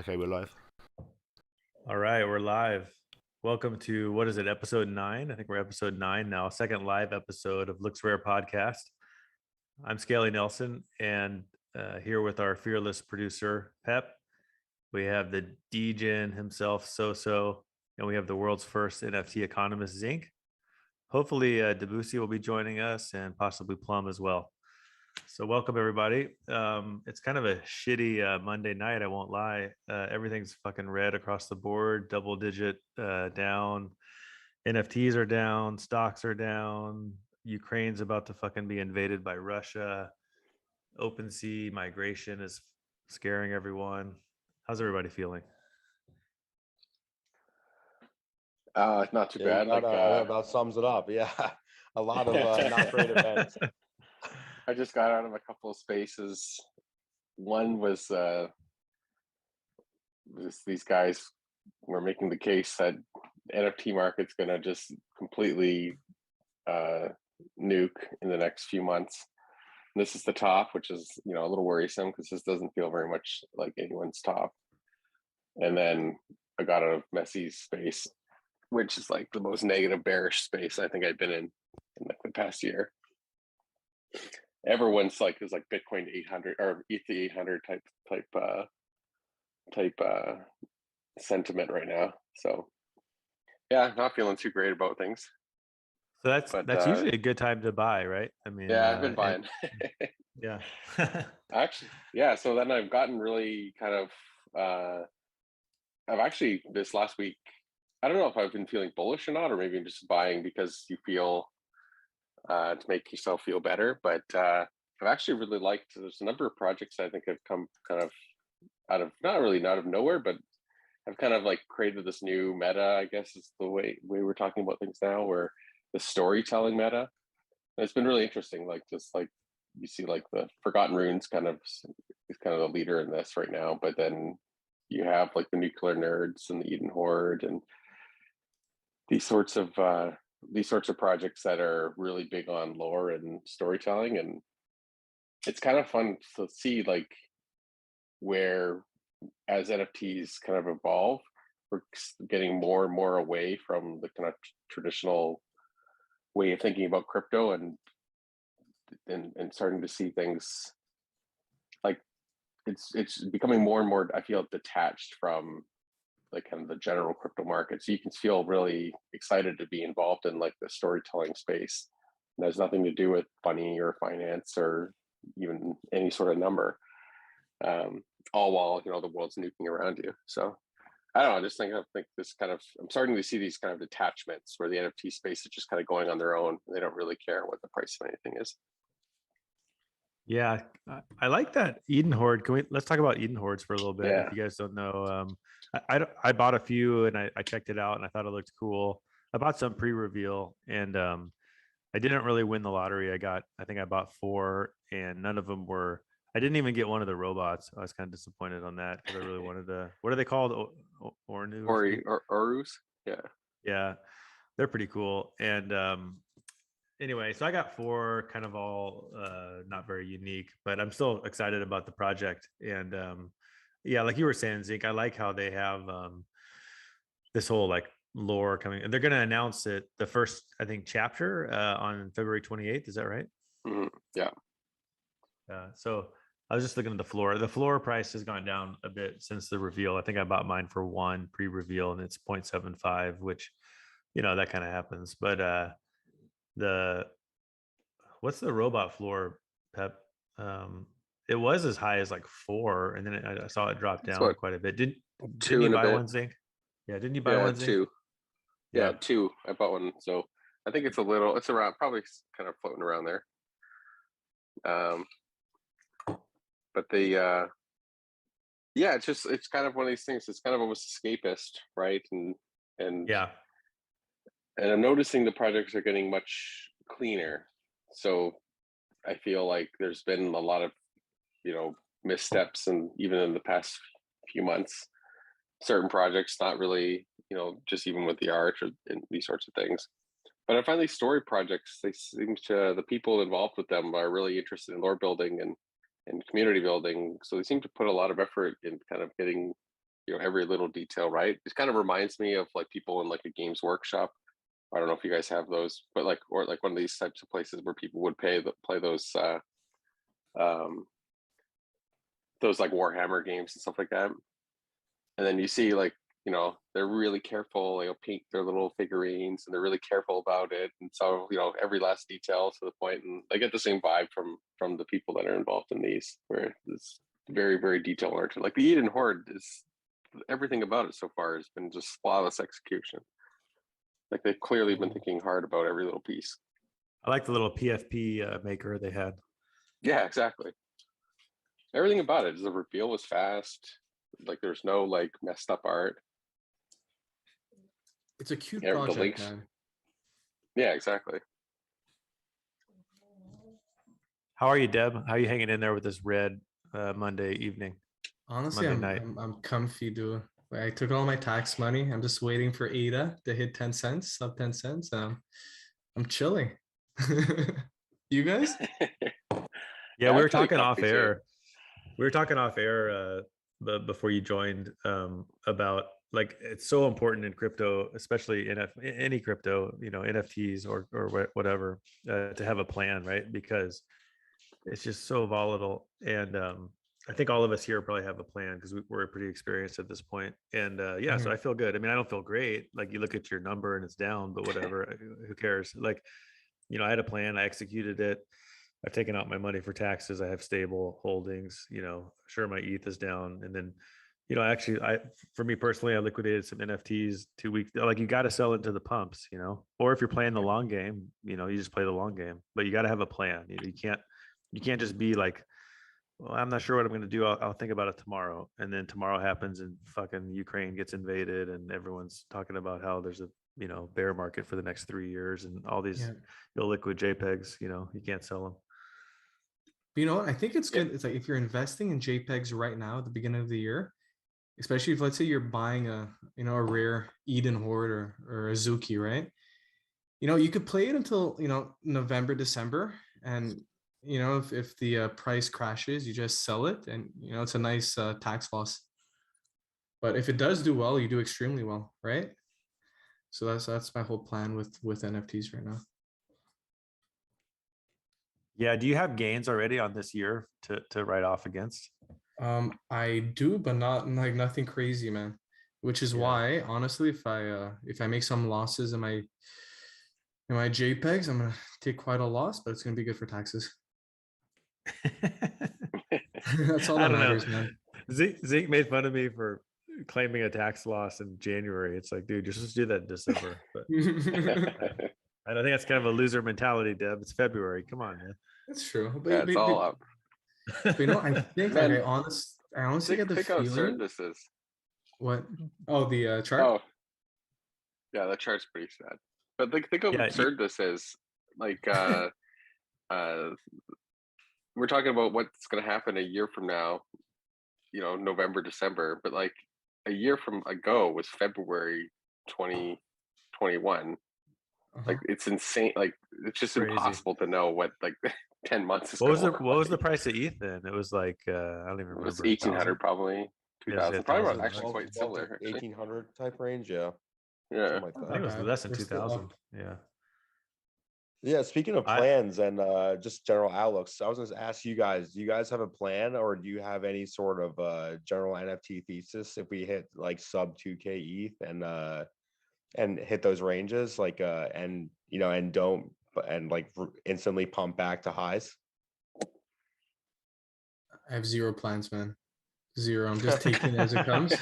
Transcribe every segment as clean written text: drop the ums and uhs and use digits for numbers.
Okay, we're live. All right, we're live. Welcome to what is it, episode 9? I think we're episode 9 now, second live episode of Looks Rare podcast. I'm Scaly Nelson, and here with our fearless producer, Pep. We have the DJin himself, Soso, and we have the world's first NFT economist, Zinc. Hopefully, Debussy will be joining us and possibly Plum as well. So welcome everybody. It's kind of a shitty Monday night, I won't lie. Everything's fucking red across the board, double digit down. NFTs are down, stocks are down. Ukraine's about to fucking be invaded by Russia. OpenSea migration is scaring everyone. How's everybody feeling? Not too bad. That about sums it up. Yeah, a lot of not great events. I just got out of a couple of spaces. One was these guys were making the case that NFT market's going to just completely nuke in the next few months. And this is the top, which is a little worrisome because this doesn't feel very much like anyone's top. And then I got out of Messi's space, which is like the most negative bearish space I think I've been in like the past year. Everyone's like is like Bitcoin 800 or ETH 800 type sentiment right now. So yeah, not feeling too great about things. So that's usually a good time to buy, right? I mean, yeah, I've been buying. Yeah. Actually, yeah. So then I've gotten really kind of. I've actually this last week. I don't know if I've been feeling bullish or not, or maybe I'm just buying because you feel to make yourself feel better. But I've actually really liked. There's a number of projects I think have come kind of out of not out of nowhere, but have kind of like created this new meta. I guess is the way we're talking about things now, where the storytelling meta. And it's been really interesting. Like just like you see, like the Forgotten Runes kind of is kind of the leader in this right now. But then you have like the Nuclear Nerds and the Eden Horde and these sorts of projects that are really big on lore and storytelling, and it's kind of fun to see like where as NFTs kind of evolve, we're getting more and more away from the kind of traditional way of thinking about crypto and starting to see things like it's becoming more and more, I feel, detached from like kind of the general crypto market. So you can feel really excited to be involved in like the storytelling space. And there's nothing to do with money or finance or even any sort of number. All while the world's nuking around you. So I don't know. I just think this kind of I'm starting to see these kind of detachments where the NFT space is just kind of going on their own. They don't really care what the price of anything is. Yeah, I like that Eden Horde. Let's talk about Eden Hordes for a little bit. Yeah. If you guys don't know, I bought a few and I checked it out and I thought it looked cool. I bought some pre-reveal and I didn't really win the lottery. I think I bought 4 and none of them were. I didn't even get one of the robots. I was kind of disappointed on that because I really wanted to. What are they called? Ornu? Orus? Yeah. Yeah, they're pretty cool. And anyway, so I got 4 kind of all not very unique, but I'm still excited about the project. And yeah, like you were saying, Zeke, I like how they have this whole like lore coming, and they're going to announce it the first, I think, chapter on February 28th. Is that right? Mm-hmm. Yeah. So I was just looking at the floor. The floor price has gone down a bit since the reveal. I think I bought mine for 1 pre-reveal and it's 0.75, which that kind of happens. But what's the robot floor, Pep? It was as high as like 4, and then I saw it drop down quite a bit. Didn't you buy one, Zinc? Yeah, didn't you buy one, Zinc? 2. Yeah, 2. I bought one, so I think it's around, probably kind of floating around there. But the yeah, it's kind of one of these things. It's kind of almost escapist, right? And yeah, and I'm noticing the projects are getting much cleaner. So I feel like there's been a lot of missteps, and even in the past few months, certain projects not really just even with the art or these sorts of things. But I find these story projects, the people involved with them are really interested in lore building and community building. So they seem to put a lot of effort in kind of getting every little detail right. It kind of reminds me of like people in like a Games Workshop. I don't know if you guys have those, but like, or like one of these types of places where people would play um those like Warhammer games and stuff like that. And then you see like, they're really careful, they'll paint their little figurines and they're really careful about it. And so, every last detail to the point, and I get the same vibe from the people that are involved in these, where it's very, very detail oriented. Like the Eden Horde is, everything about it so far has been just flawless execution. Like they've clearly been thinking hard about every little piece. I like the little PFP maker they had. Yeah, exactly. Everything about it. The reveal was fast. Like there's no like messed up art. It's a cute Yeah, the project, links. man. Yeah, exactly. How are you, Deb? How are you hanging in there with this red Monday evening? Honestly, Monday night. I'm comfy, dude. Like, I took all my tax money. I'm just waiting for ADA to hit 10 cents, sub 10 cents. I'm chilling. You guys? Yeah, we I'm were pretty talking off comfy too. air. We were talking off air before you joined about like it's so important in crypto, especially in any crypto, NFTs or whatever, to have a plan, right? Because it's just so volatile. And I think all of us here probably have a plan because we're pretty experienced at this point. And yeah, so Mhm. I feel good. I mean, I don't feel great. Like you look at your number and it's down, but whatever, who cares? Like, I had a plan, I executed it. I've taken out my money for taxes. I have stable holdings, sure my ETH is down. And then, actually for me personally, I liquidated some NFTs 2 weeks. Like you got to sell into the pumps, or if you're playing the long game, you just play the long game, but you got to have a plan. You can't just be like, well, I'm not sure what I'm going to do. I'll think about it tomorrow. And then tomorrow happens and fucking Ukraine gets invaded and everyone's talking about how there's a, bear market for the next 3 years and all these Yeah. illiquid JPEGs, you can't sell them. But you know what? I think it's Yeah. good. It's like if you're investing in JPEGs right now at the beginning of the year, especially if let's say you're buying a rare Eden Horde or a Zuki, right? You could play it until November, December, and if the price crashes, you just sell it, and it's a nice tax loss. But if it does do well, you do extremely well, right? So that's my whole plan with NFTs right now. Yeah. Do you have gains already on this year to write off against? I do, but not like nothing crazy, man. Which is Yeah. why, honestly, if I make some losses in my JPEGs, I'm gonna take quite a loss, but it's gonna be good for taxes. That's all I that don't know. matters, man. Zeke made fun of me for claiming a tax loss in January. It's like, dude, you're supposed to do that in December. But I don't think that's kind of a loser mentality, Deb. It's February. Come on, man. That's true. Yeah, it's all up. But I think Man, like I honestly get the Think how absurd feeling. this is. What? Oh, the chart. Oh, yeah, that chart's pretty sad. But think how Yeah, absurd this is. Like, we're talking about what's going to happen a year from now. November, December. But like a year from ago was February 2021. Like it's insane. Like it's just Crazy. impossible to know what like 10 months is. What what was the price of ETH then? It was like I don't even remember. It was 1,800 probably. 2,000. Probably 1,000, actually right? quite similar. Actually. 1800 type range. Yeah. Yeah. Something like I that. think it was bad. less than We're still 2,000. up. Yeah. Yeah, speaking of plans and just general outlooks, I was going to ask you guys, do you guys have a plan or do you have any sort of general NFT thesis if we hit like sub 2K ETH and hit those ranges like and don't instantly pump back to highs? I have zero plans, man. Zero. I'm just taking it as it comes.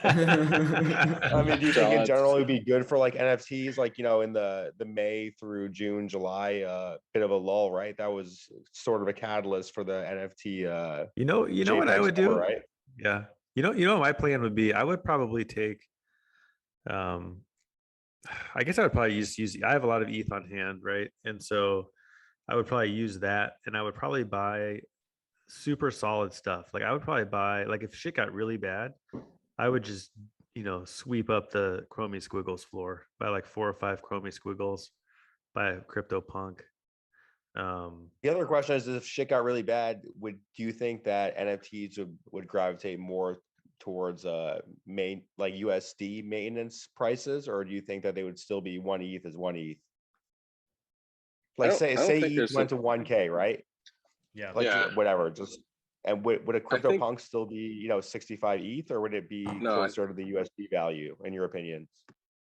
I mean, do you think in Shots. general it would be good for like NFTs, like in the May through June, July, bit of a lull, right? That was sort of a catalyst for the NFT. You know what I JPEG would summer, do? right? Yeah. You know what my plan would be? I would probably take I guess I would probably use I have a lot of ETH on hand, right? And so I would probably use that and I would probably buy super solid stuff. Like I would probably buy, like if shit got really bad, I would just, sweep up the Chromie Squiggles floor, buy like 4 or 5 Chromie Squiggles, buy a CryptoPunk. The other question is, if shit got really bad, do you think that NFTs would gravitate more towards main like USD maintenance prices, or do you think that they would still be 1 ETH is 1 ETH? Like I don't say think ETH there's went to 1K, right? Yeah. Like Yeah. whatever, just and would a I think CryptoPunk still be 65 ETH, or would it be no, closer to the USD value in your opinion?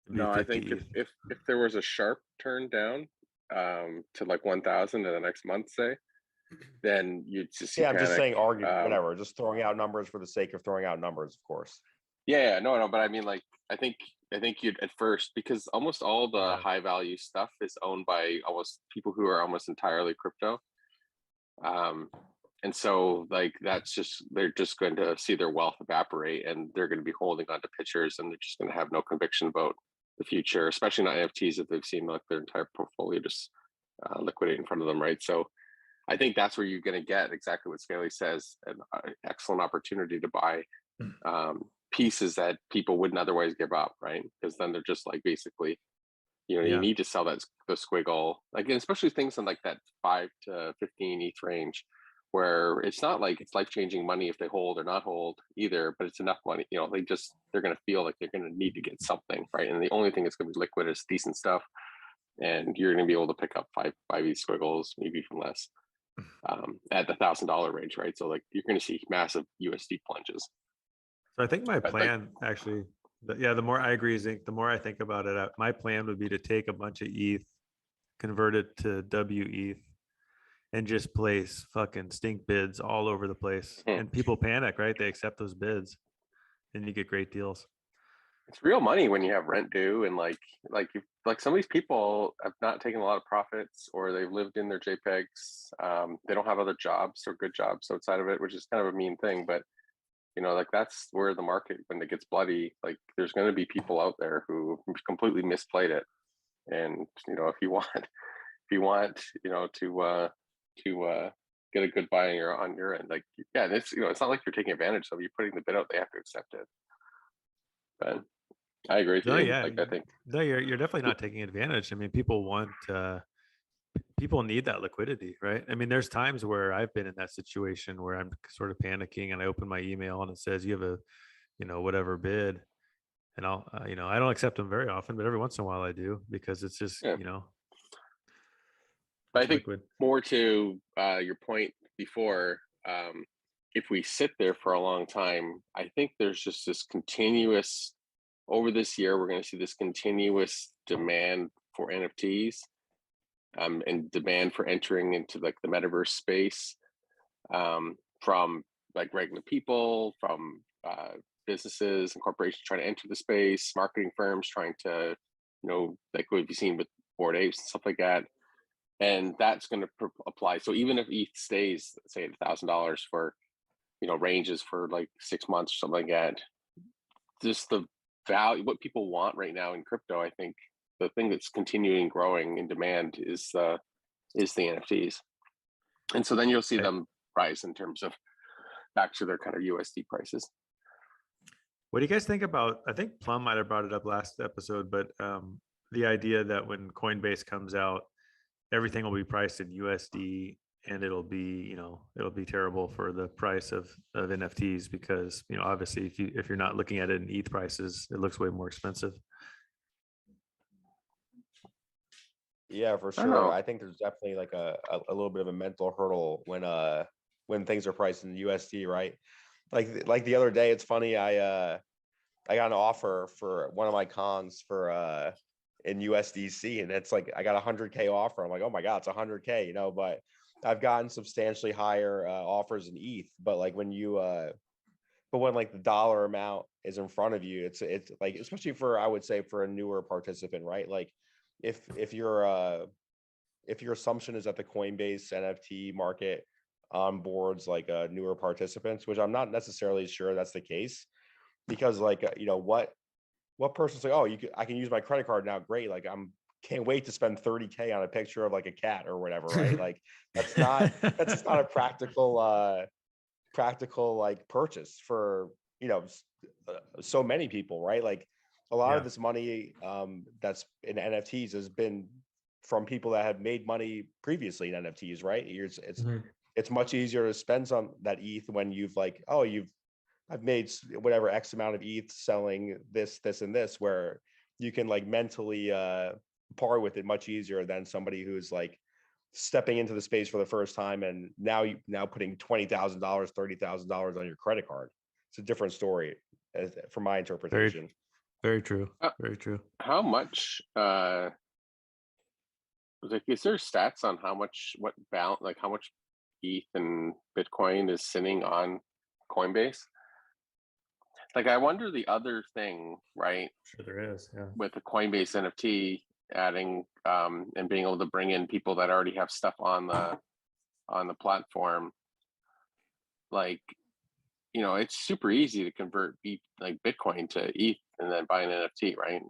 It'd be no. I 50 think ETH. if there was a sharp turn down to like 1,000 in the next month, say, then you'd just see Yeah, I'm just panic. saying argument, whatever, just throwing out numbers for the sake of throwing out numbers, of course. Yeah, no, but I mean, like, I think you'd at first, because almost all the Yeah. high value stuff is owned by almost people who are almost entirely crypto. And so like that's just they're just going to see their wealth evaporate, and they're going to be holding on to pictures, and they're just going to have no conviction about the future, especially not NFTs if they've seen like their entire portfolio just liquidate in front of them, right? So I think that's where you're going to get exactly what Scaly says, an excellent opportunity to buy pieces that people wouldn't otherwise give up, right? Because then they're just like basically, you Yeah. need to sell that the squiggle, like, and especially things in like that 5 to 15 ETH range, where it's not like it's life changing money if they hold or not hold either, but it's enough money, they're going to feel like they're going to need to get something, right? And the only thing that's going to be liquid is decent stuff, and you're going to be able to pick up five ETH squiggles, maybe even less, at the $1,000 range, right? So like you're going to see massive USD plunges. So I think my But, plan actually, the more I agree, Zink, the more I think about it, my plan would be to take a bunch of ETH, convert it to WETH, and just place fucking stink bids all over the place. Mhm. And people panic, right? They accept those bids, and you get great deals. It's real money when you have rent due, and like some of these people have not taken a lot of profits, or they've lived in their JPEGs. They don't have other jobs or good jobs outside of it, which is kind of a mean thing, but like that's where the market, when it gets bloody, like there's going to be people out there who completely misplayed it. And if you want to get a good buy on your end, like, yeah, it's it's not like you're taking advantage of. You're putting the bid out, they have to accept it. But I agree with you. No, yeah, Like I think no, you're definitely not taking advantage. I mean, people need that liquidity, right? I mean, there's times where I've been in that situation where I'm sort of panicking, and I open my email and it says you have a, whatever bid, and I'll, I don't accept them very often, but every once in a while I do, because it's just, Yeah. But I it's think liquid. more to your point before, if we sit there for a long time, I think there's just this continuous, over this year, we're going to see this continuous demand for NFTs, and demand for entering into like the metaverse space, from like regular people, from businesses and corporations trying to enter the space, marketing firms trying to, like what we've seen with Bored Apes and stuff like that. And that's going to apply. So even if ETH stays, say, at $1,000 for, ranges for like 6 months or something like that, just the value, what people want right now in crypto, I think the thing that's continuing growing in demand is the NFTs. And so then you'll see them rise in terms of back to their kind of USD prices. What do you guys think about, I think Plum might have brought it up last episode, but the idea that when Coinbase comes out, everything will be priced in USD, and it'll be terrible for the price of NFTs, because, obviously if you're not looking at it in ETH prices, it looks way more expensive. Yeah, for sure. I think there's definitely like a little bit of a mental hurdle when things are priced in USD, right? Like the other day, it's funny, I got an offer for one of my cons for in USDC, and it's like I got 100K offer. I'm like, oh my god, it's 100K, but I've gotten substantially higher offers in ETH. But like when like the dollar amount is in front of you, it's like, especially I would say for a newer participant, right? Like if your assumption is that the Coinbase NFT market onboards like newer participants, which I'm not necessarily sure that's the case, because like what person's like, oh, I can use my credit card now, great, like can't wait to spend 30K on a picture of like a cat or whatever, right? Like that's just not a practical like purchase for so many people, right? Like a lot of this money that's in NFTs has been from people that have made money previously in NFTs, right? It's much easier to spend some that ETH when you've I've made whatever X amount of ETH selling this, and this, where you can like mentally par with it much easier than somebody who's like stepping into the space for the first time and now putting $20,000, $30,000 on your credit card. It's a different story from my interpretation. Very true. Very true. How much like, is there stats on how much how much ETH and Bitcoin is sitting on Coinbase? Like, I wonder the other thing, right? Sure there is, yeah. With the Coinbase NFT adding and being able to bring in people that already have stuff on the platform, like, you know, it's super easy to convert like Bitcoin to ETH and then buy an NFT, right?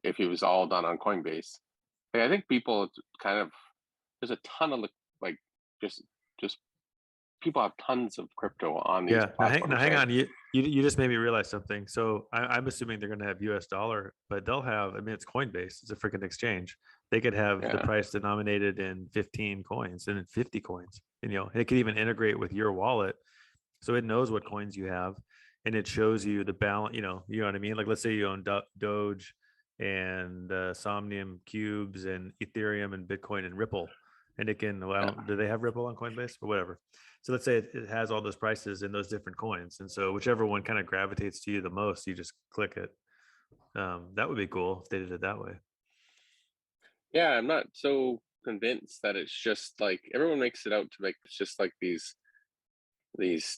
If it was all done on Coinbase. Like, I think people kind of, there's a ton of like just people have tons of crypto on these platforms. Hang on. You just made me realize something. So I'm assuming they're going to have US dollar, but they'll have, I mean, it's Coinbase. It's a freaking exchange. They could have the price denominated in 15 coins and in 50 coins. And, you know, it could even integrate with your wallet. So it knows what coins you have and it shows you the balance, you know what I mean? Like, let's say you own Doge and Somnium Cubes and Ethereum and Bitcoin and Ripple. And it can, do they have Ripple on Coinbase or whatever? So let's say it has all those prices in those different coins. And so whichever one kind of gravitates to you the most, you just click it. That would be cool if they did it that way. Yeah, I'm not so convinced that it's just like, everyone makes it out to like, it's just like these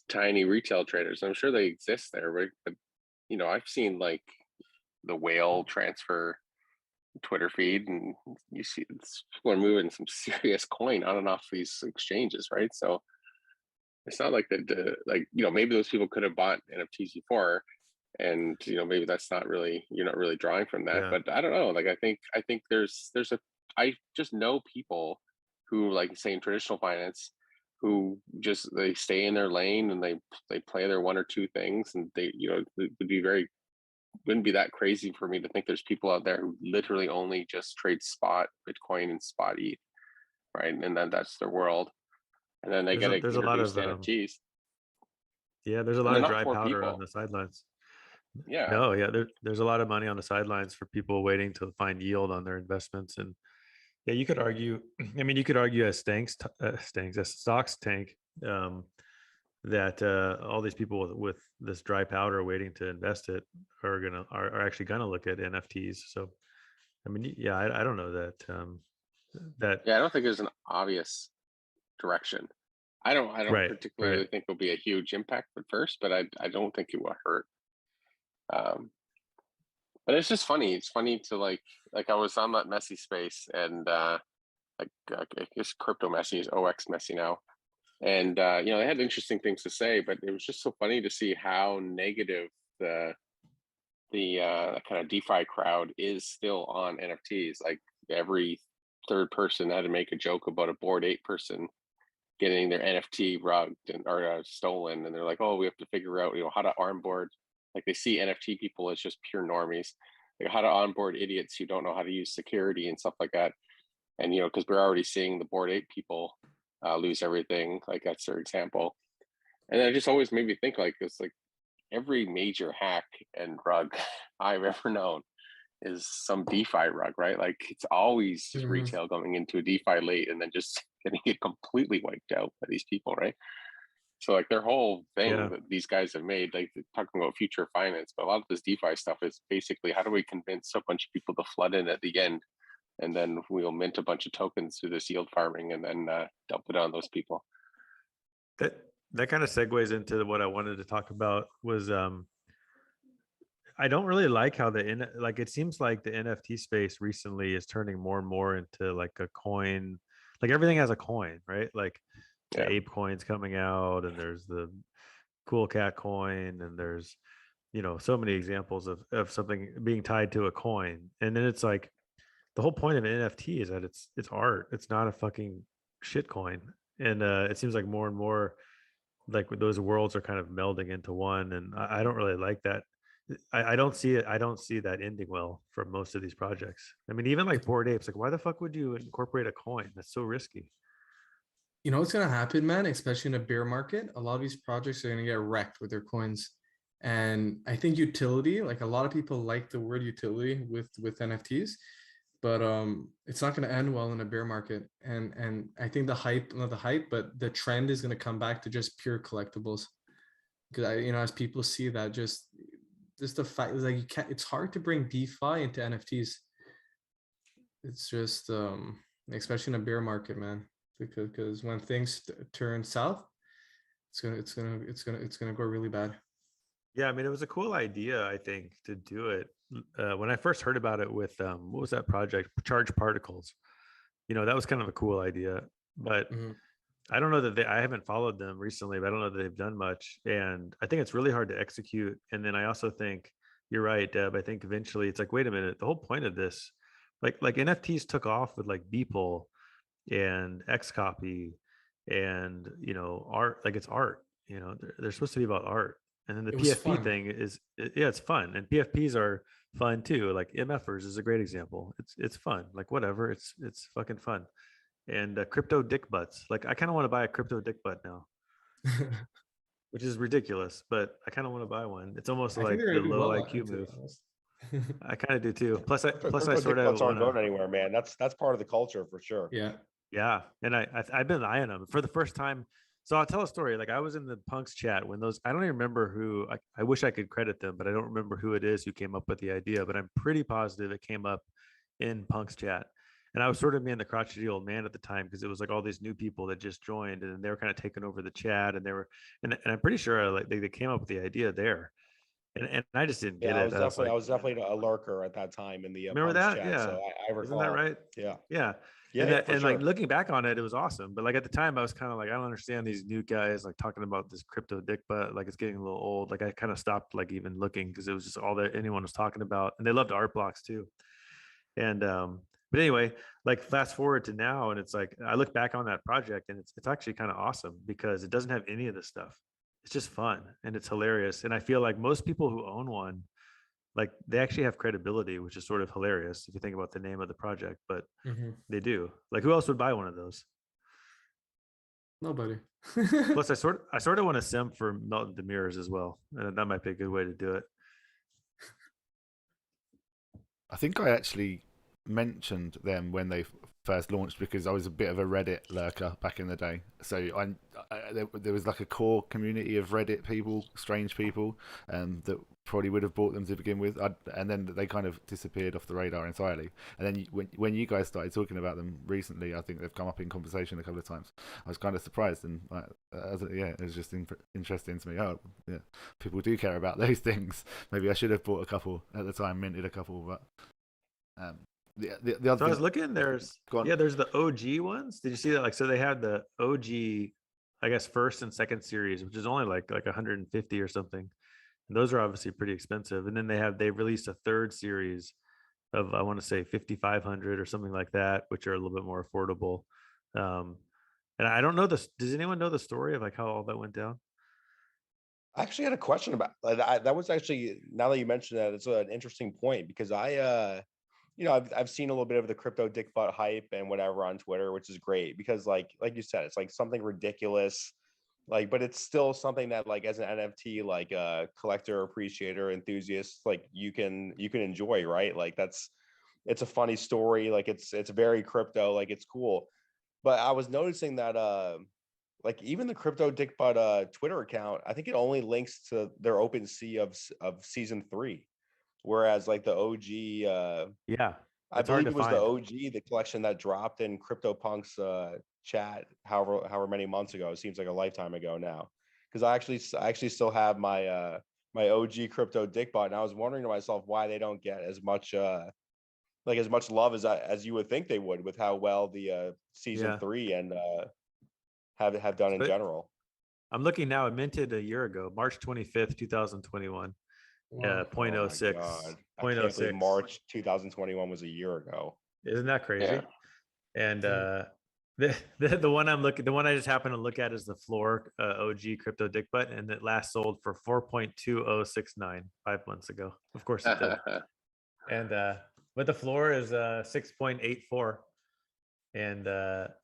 tiny retail traders. I'm sure they exist there, right? But, you know, I've seen like the whale transfer Twitter feed, and you see people are moving some serious coin on and off these exchanges, right? So it's not like that, like, you know, maybe those people could have bought NFTs before, and, you know, maybe that's not really, you're not really drawing from that. Yeah. But I don't know. Like, I think I just know people who, like, say in traditional finance, who just, they stay in their lane and they play their one or two things, and they, you know, it wouldn't be that crazy for me to think there's people out there who literally only just trade spot Bitcoin and spot ETH, right? And then that's their world. And then they get there's a lot of NFTs. Yeah, there's a lot of dry powder on the sidelines. Yeah. No, yeah, there's a lot of money on the sidelines for people waiting to find yield on their investments. And yeah, you could argue, I mean, you could argue as stocks tank, that all these people with this dry powder waiting to invest it are actually gonna look at NFTs. So, I mean, yeah, I don't know that Yeah, I don't think there's an obvious direction. I don't particularly think it'll be a huge impact at first, but I don't think it will hurt. But it's just funny. It's funny to like I was on that Messi space, and like I guess Crypto Messi is OX Messi now. And you know, they had interesting things to say, but it was just so funny to see how negative the kind of DeFi crowd is still on NFTs. Like, every third person had to make a joke about a Bored Ape person getting their NFT rugged or stolen, and they're like, "Oh, we have to figure out, you know, how to onboard." Like, they see NFT people as just pure normies, like how to onboard idiots who don't know how to use security and stuff like that. And, you know, because we're already seeing the Bored Ape people lose everything. Like, that's their example. And it just always made me think, like, it's like every major hack and rug I've ever known is some DeFi rug, right? Like, it's always retail going into a DeFi late and then just getting it completely wiped out by these people, right? So, like, their whole thing that these guys have made, like, talking about future finance, but a lot of this DeFi stuff is basically, how do we convince a bunch of people to flood in at the end, and then we'll mint a bunch of tokens through this yield farming and then dump it on those people. That kind of segues into what I wanted to talk about was I don't really like how it seems like the NFT space recently is turning more and more into like a coin, like everything has a coin, right? Like the ape coin's coming out, and there's the cool cat coin, and there's, you know, so many examples of something being tied to a coin. And then it's like, the whole point of an NFT is that it's art. It's not a fucking shit coin. And it seems like more and more like those worlds are kind of melding into one. And I don't really like that. I don't see it. I don't see that ending well for most of these projects. I mean, even like Bored Apes, like, why the fuck would you incorporate a coin? That's so risky. You know what's gonna happen, man? Especially in a bear market, a lot of these projects are gonna get wrecked with their coins. And I think utility, like a lot of people like the word utility with NFTs, but it's not going to end well in a bear market. And I think the hype, not the hype, but the trend is going to come back to just pure collectibles. Because as people see that, just the fact is like you can't. It's hard to bring DeFi into NFTs. It's just especially in a bear market, man. Because when things turn south, it's gonna go really bad. Yeah, I mean, it was a cool idea, I think, to do it. When I first heard about it with what was that project? Charge Particles. That was kind of a cool idea, but Mhm. I don't know that I haven't followed them recently, but I don't know that they've done much. And I think it's really hard to execute. And then I also think you're right, Deb. I think eventually it's like, wait a minute, the whole point of this, like NFTs took off with like Beeple and Xcopy and art, like it's art, they're supposed to be about art. And then the It was PFP fun. thing yeah, it's fun. And PFPs are fun too. Like MFers is a great example. It's fun. Like whatever, it's fucking fun. And crypto dick butts. Like I kind of want to buy a crypto dick butt now, which is ridiculous, but I kind of want to buy one. It's almost I think like they're the gonna do low well, IQ to be move. honest. I kind of do too. Plus I Crypto sort dick of butts want aren't to. going anywhere, man. That's part of the culture for sure. Yeah. Yeah, and I've been eyeing them for the first time. So I'll tell a story. Like I was in the punks chat when those. I don't even remember who. I wish I could credit them, but I don't remember who it is who came up with the idea. But I'm pretty positive it came up in punks chat. And I was sort of being the crotchety old man at the time because it was like all these new people that just joined and they were kind of taking over the chat and they were and I'm pretty sure like they came up with the idea there. And I just didn't get Yeah, it. I was like, I was definitely a lurker at that time in the remember punks that? chat, Yeah. so I Isn't that recall. right? Yeah, Yeah. yeah, And yeah, that for and like sure. looking back on it, it was awesome. But like at the time I was kind of like, I don't understand these new guys like talking about this crypto dick butt. Like it's getting a little old. Like I kind of stopped like even looking because it was just all that anyone was talking about. And they loved art blocks too. And but anyway, like fast forward to now, and it's like I look back on that project and it's actually kind of awesome because it doesn't have any of this stuff. It's just fun and it's hilarious. And I feel like most people who own one, like they actually have credibility, which is sort of hilarious if you think about the name of the project, but Mhm. they do. Like who else would buy one of those? Nobody. Plus I sort of want to sim for Melton Demirors as well. And that might be a good way to do it. I think I actually mentioned them when they first launched because I was a bit of a Reddit lurker back in the day. So there was like a core community of Reddit people, strange people, that probably would have bought them to begin with. And then they kind of disappeared off the radar entirely. And then when you guys started talking about them recently, I think they've come up in conversation a couple of times. I was kind of surprised and it was just interesting to me. Oh, yeah, people do care about those things. Maybe I should have bought a couple at the time, minted a couple, but. The other So I was thing, looking, there's the OG ones. Did you see that? Like, so they had the OG, I guess, first and second series, which is only like 150 or something. And those are obviously pretty expensive. And then they released a third series of, I want to say 5,500 or something like that, which are a little bit more affordable. Um, and I don't know this. Does anyone know the story of like how all that went down? I actually had a question about that. Was actually, now that you mentioned that, it's an interesting point because I've seen a little bit of the crypto dick butt hype and whatever on Twitter, which is great because like you said, it's like something ridiculous, like, but it's still something that like as an NFT, like a collector, appreciator, enthusiast, like you can enjoy, right? Like it's a funny story, like it's very crypto, like it's cool. But I was noticing that like even the crypto dick butt Twitter account, I think it only links to their OpenSea of season 3. Whereas like the OG Yeah, I it's hard believe to it was the find. OG, the collection that dropped in CryptoPunks chat, however many months ago. It seems like a lifetime ago now. Because I actually still have my my OG crypto dick bot, and I was wondering to myself why they don't get as much like as much love as you would think they would with how well the season Yeah. 3 and have done in So general. I'm looking now. It minted a year ago, March 25th, 2021. Wow. Oh my 0.06. god, I can't believe 0.06. March 2021 was a year ago. Isn't that crazy? Yeah. And Yeah. the one the one I just happen to look at is the floor OG crypto dick butt, and it last sold for 4.2069 5 months ago. Of course it did. And but the floor is 6.84, and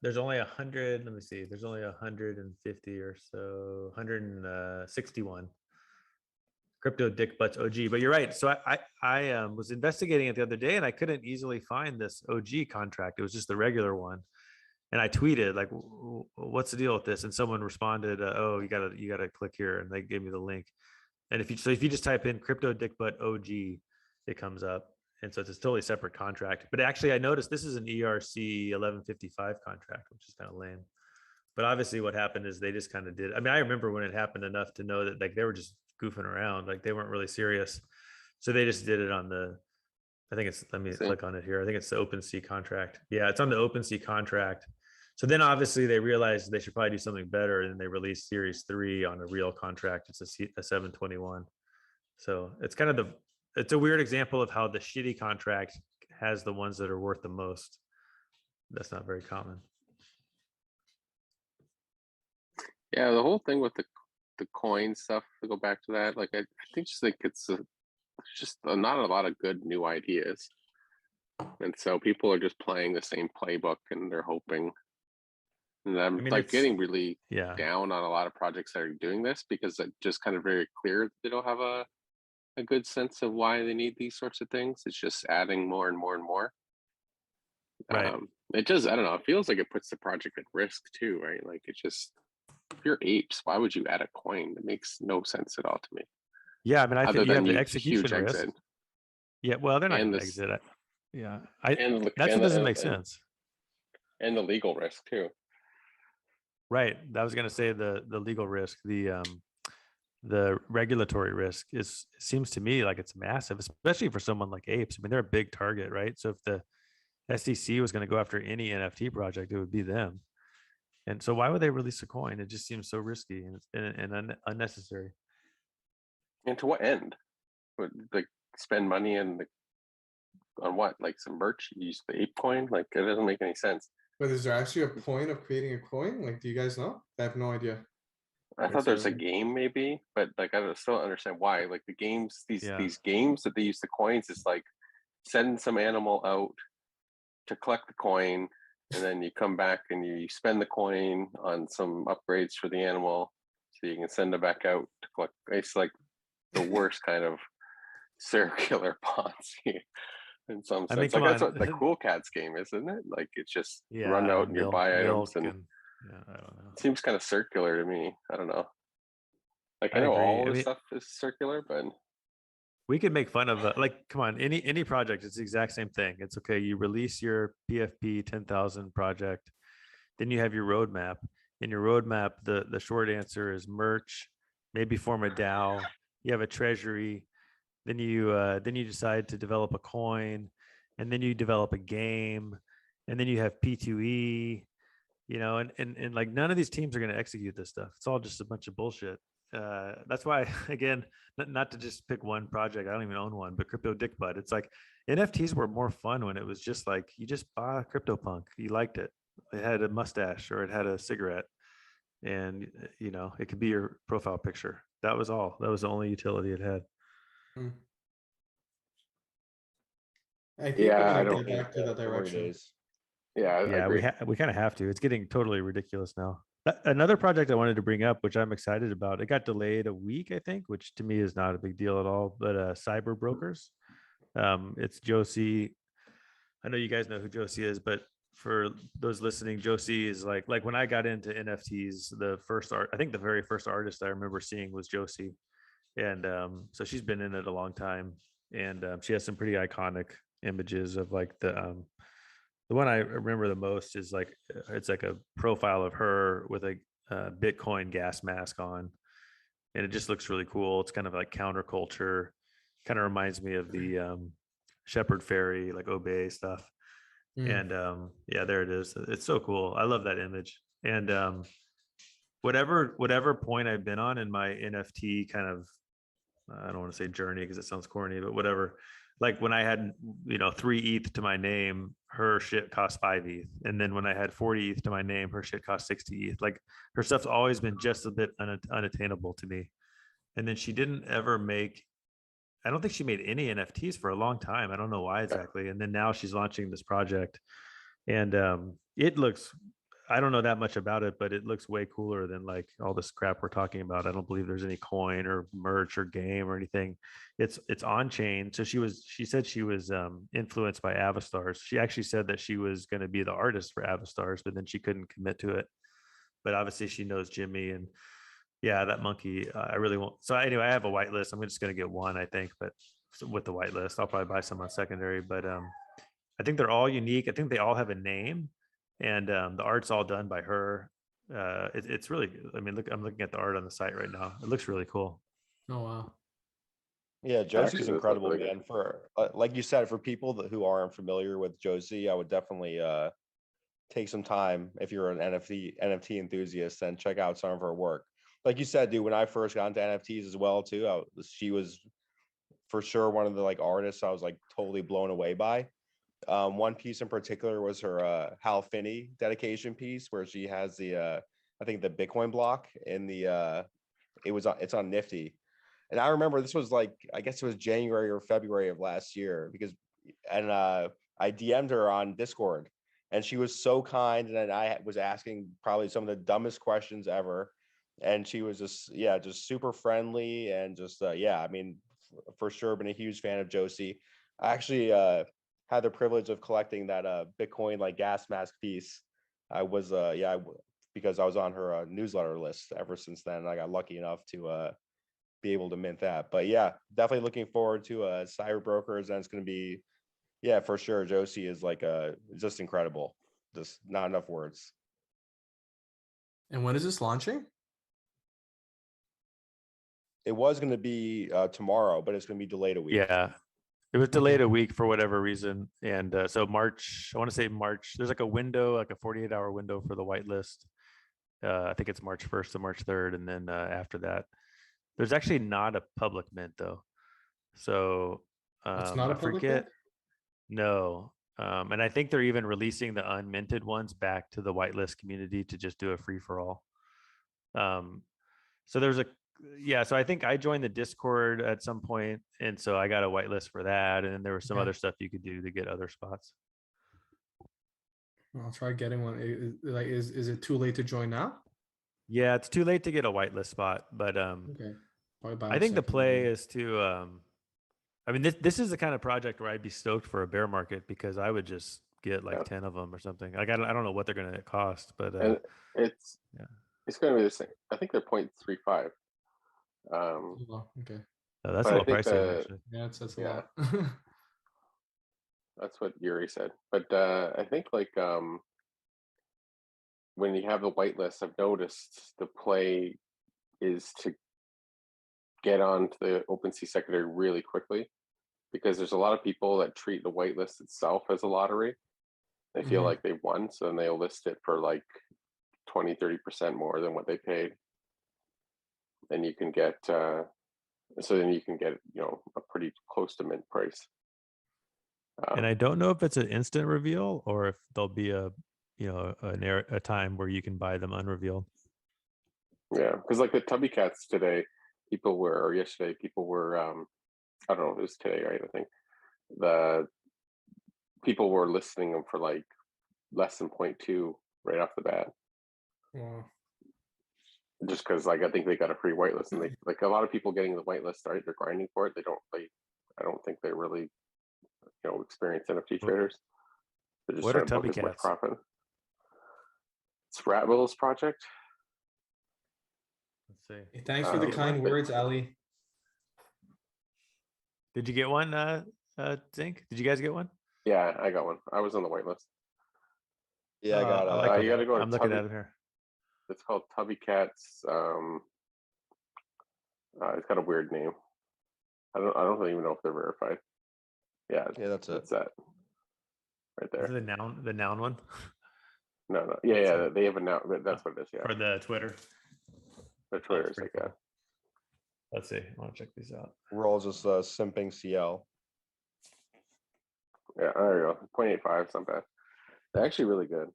there's only 100. Let me see. There's only 150 or so, 161 Crypto Dick Butts OG. But you're right. So I was investigating it the other day, and I couldn't easily find this OG contract. It was just the regular one. And I tweeted like, "What's the deal with this?" And someone responded, "Oh, you gotta click here," and they gave me the link. And if you just type in Crypto Dick Butt OG, it comes up. And so it's a totally separate contract. But actually, I noticed this is an ERC 1155 contract, which is kind of lame. But obviously, what happened is they just kind of did. I mean, I remember when it happened enough to know that like they were just goofing around, like they weren't really serious. So they just did it on the. I think it's. Let me click on it here. I think it's the OpenSea contract. Yeah, it's on the OpenSea contract. So then obviously they realized they should probably do something better, and they released Series 3 on a real contract. It's a 721. So it's kind of it's a weird example of how the shitty contract has the ones that are worth the most. That's not very common. Yeah, the whole thing with the coin stuff, to go back to that, like I think just like it's just not a lot of good new ideas. And so people are just playing the same playbook and they're hoping. And I'm like getting really down on a lot of projects that are doing this because it's just kind of very clear they don't have a good sense of why they need these sorts of things. It's just adding more and more and more. Right. It just, I don't know, it feels like it puts the project at risk too, right? Like it's just, if you're apes, why would you add a coin? It makes no sense at all to me. Yeah, I mean, I think you have the execution risk. Exit. Yeah, well, they're not going to exit it. Yeah, that's what doesn't make sense. And the legal risk too. Right. I was going to say the legal risk, the regulatory risk seems to me like it's massive, especially for someone like apes. I mean, they're a big target, right? So if the SEC was going to go after any NFT project, it would be them. And so why would they release a coin? It just seems so risky and unnecessary. And to what end? Would like spend money on what? Like some merch? Use the ape coin? Like it doesn't make any sense. But is there actually a point of creating a coin? Like, do you guys know? I have no idea. I thought there's a game maybe, but like I still don't understand why. Like the games, these games that they use the coins is like send some animal out to collect the coin, and then you come back and you spend the coin on some upgrades for the animal, so you can send it back out to collect. It's like the worst kind of circular Ponzi. In some sense, like that's what the Cool Cats game, isn't it? Like it's just run out and you buy items and I don't know. It seems kind of circular to me. I don't know. Like I know all this stuff is circular, but we could make fun of like, come on, any project, it's the exact same thing. It's okay. You release your PFP 10,000 project, then you have your roadmap. In your roadmap, the short answer is merch, maybe form a DAO. You have a treasury. Then you decide to develop a coin, and then you develop a game, and then you have P2E, you know, and like none of these teams are going to execute this stuff. It's all just a bunch of bullshit. That's why, again, not to just pick one project. I don't even own one, but Crypto Dick Butt. It's like NFTs were more fun when it was just like you just bought CryptoPunk, you liked it. It had a mustache or it had a cigarette, and you know it could be your profile picture. That was all. That was the only utility it had. I think I don't get back to that direction. Yeah, we kind of have to. It's getting totally ridiculous now. Another project I wanted to bring up, which I'm excited about, it got delayed a week, I think, which to me is not a big deal at all. But Cyber Brokers, it's Josie. I know you guys know who Josie is, but for those listening, Josie is like when I got into NFTs, I think the very first artist I remember seeing was Josie. And so she's been in it a long time, and she has some pretty iconic images of like the one I remember the most is like it's like a profile of her with a Bitcoin gas mask on, and it just looks really cool. It's kind of like counterculture, kind of reminds me of the Shepherd Fairy, like Obey stuff. And yeah, there it is. It's so cool. I love that image. And whatever point I've been on in my NFT kind of, I don't want to say journey because it sounds corny, but whatever. Like when I had, 3 ETH to my name, her shit cost 5 ETH. And then when I had 40 ETH to my name, her shit cost 60 ETH. Like her stuff's always been just a bit unattainable to me. And then she didn't ever I don't think she made any NFTs for a long time. I don't know why exactly. And then now she's launching this project, and it looks I don't know that much about it, but it looks way cooler than like all this crap we're talking about. I don't believe there's any coin or merch or game or anything. It's on chain. So she said she was influenced by Avastars. She actually said that she was going to be the artist for Avastars, but then she couldn't commit to it. But obviously she knows Jimmy, and yeah, that monkey, I really won't. So anyway, I have a whitelist. I'm just going to get one, I think, but with the whitelist, I'll probably buy some on secondary. But I think they're all unique. I think they all have a name, and the art's all done by her. It's really, I mean, look, I'm looking at the art on the site right now. It looks really cool. Oh wow. Yeah, Josie's Actually, incredible, really good. man. For like you said, for people who aren't familiar with Josie, I would definitely take some time if you're an NFT enthusiast and check out some of her work. Like you said, dude, when I first got into NFTs as well too, she was for sure one of the like artists I was like totally blown away by. One piece in particular was her Hal Finney dedication piece, where she has the I think the Bitcoin block in the it's on Nifty. And I remember this was like, I guess it was January or February of last year, because and I DM'd her on Discord, and she was so kind, and I was asking probably some of the dumbest questions ever, and she was just just super friendly, and just I mean, for sure been a huge fan of Josie. I actually had the privilege of collecting that Bitcoin like gas mask piece. I was because I was on her newsletter list ever since then, and I got lucky enough to be able to mint that. But yeah, definitely looking forward to Cyber Brokers, and it's going to be for sure. Josie is like just incredible. Just not enough words. And when is this launching? It was going to be tomorrow, but it's going to be delayed a week. Yeah. It was delayed Okay. a week for whatever reason. And so March, I want to say March, there's like a window, like a 48-hour window for the whitelist. I think it's March 1st to March 3rd. And then after that, there's actually not a public mint though. So It's not I a public forget. mint? No. And I think they're even releasing the unminted ones back to the whitelist community to just do a free for all. So there's so I think I joined the Discord at some point, and so I got a whitelist for that, and then there was some Okay. other stuff you could do to get other spots. I'll try getting one. Is it too late to join now? Yeah, it's too late to get a whitelist spot, but Okay. Probably buy I on think the play secondary. is to I mean this is the kind of project where I'd be stoked for a bear market, because I would just get like Yeah. 10 of them or something. Like I don't know what they're gonna cost, but And it's yeah. it's going to be the same. I think they're 0.35. Oh, wow, okay. That's But a I little think pricey actually. Yeah, that's a Yeah. lot. That's what Yuri said. But I think like when you have the whitelist, I've noticed the play is to get onto the OpenSea secondary really quickly, because there's a lot of people that treat the whitelist itself as a lottery. They feel Mhm. like they won, so then they'll list it for like 20-30% more than what they paid. And you can get so then you can get a pretty close to mint price. And I don't know if it's an instant reveal or if there'll be a a time where you can buy them unrevealed. Yeah, because like the Tubby Cats today, or yesterday, people were I don't know if it was today, right? I think the people were listing them for like less than 0.2 right off the bat, Wow. just because like I think they got a free whitelist, and they like a lot of people getting the whitelist, right? They're grinding for it. I don't think they really experienced NFT traders. They're just What are trying to book Tubby as much Cats? profit. It's Ratwill's project. Let's see. Hey, thanks for the kind words, Ali. Did you get one, Zink? Did you guys get one? Yeah, I got one. I was on the whitelist. Yeah, I got. I like you got to go to I'm looking Tubby. at it here. It's called Tubby Cats. It's got a weird name. I don't even know if they're verified. Yeah, that's it. That's that. Right Is there. it the noun one? No. Yeah. They have a now. That's what it is. Yeah. For the Twitter. Their Twitter is like pretty that. cool. Let's see. I want to check these out. We're all just simping CL. Yeah, there you go. 0.85, it's not bad. They're actually really good.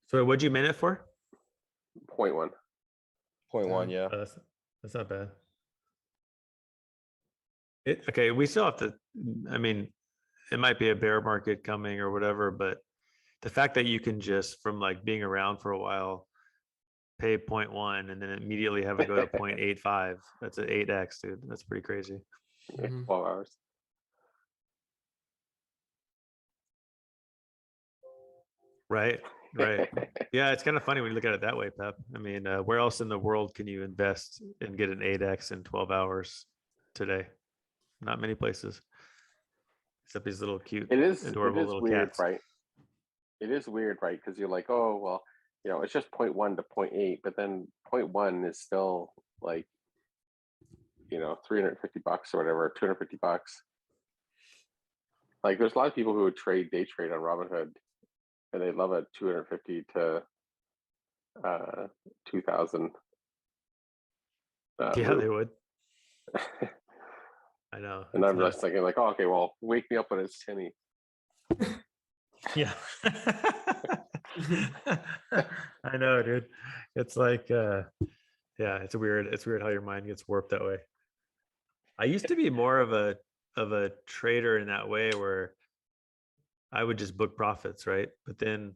So what'd you mint it for? 0.1. 0.1, yeah. Oh, that's not bad. Okay, we still have to. I mean, it might be a bear market coming or whatever, but the fact that you can just from like being around for a while pay 0.1 and then immediately have it go to 0.85. That's an 8x, dude. That's pretty crazy. Mhm. 12 hours. Right. Right. Yeah, it's kind of funny when you look at it that way, Pep. I mean, where else in the world can you invest and get an 8x in 12 hours today? Not many places, except these little cute, It is adorable little weird, cats. right? It is weird, right? Because you're like, oh well, it's just 0.1 to 0.8, but then 0.1 is still like $350 or whatever, $250. Like there's a lot of people who would day trade on Robinhood, and they love it 250 to 2000. Yeah, move. they would. I know. And it's I'm just nuts. thinking like, oh, okay, well, wake me up when it's tinny. Yeah. I know, dude. It's like yeah, it's weird. It's weird how your mind gets warped that way. I used to be more of a trader in that way where I would just book profits, right? But then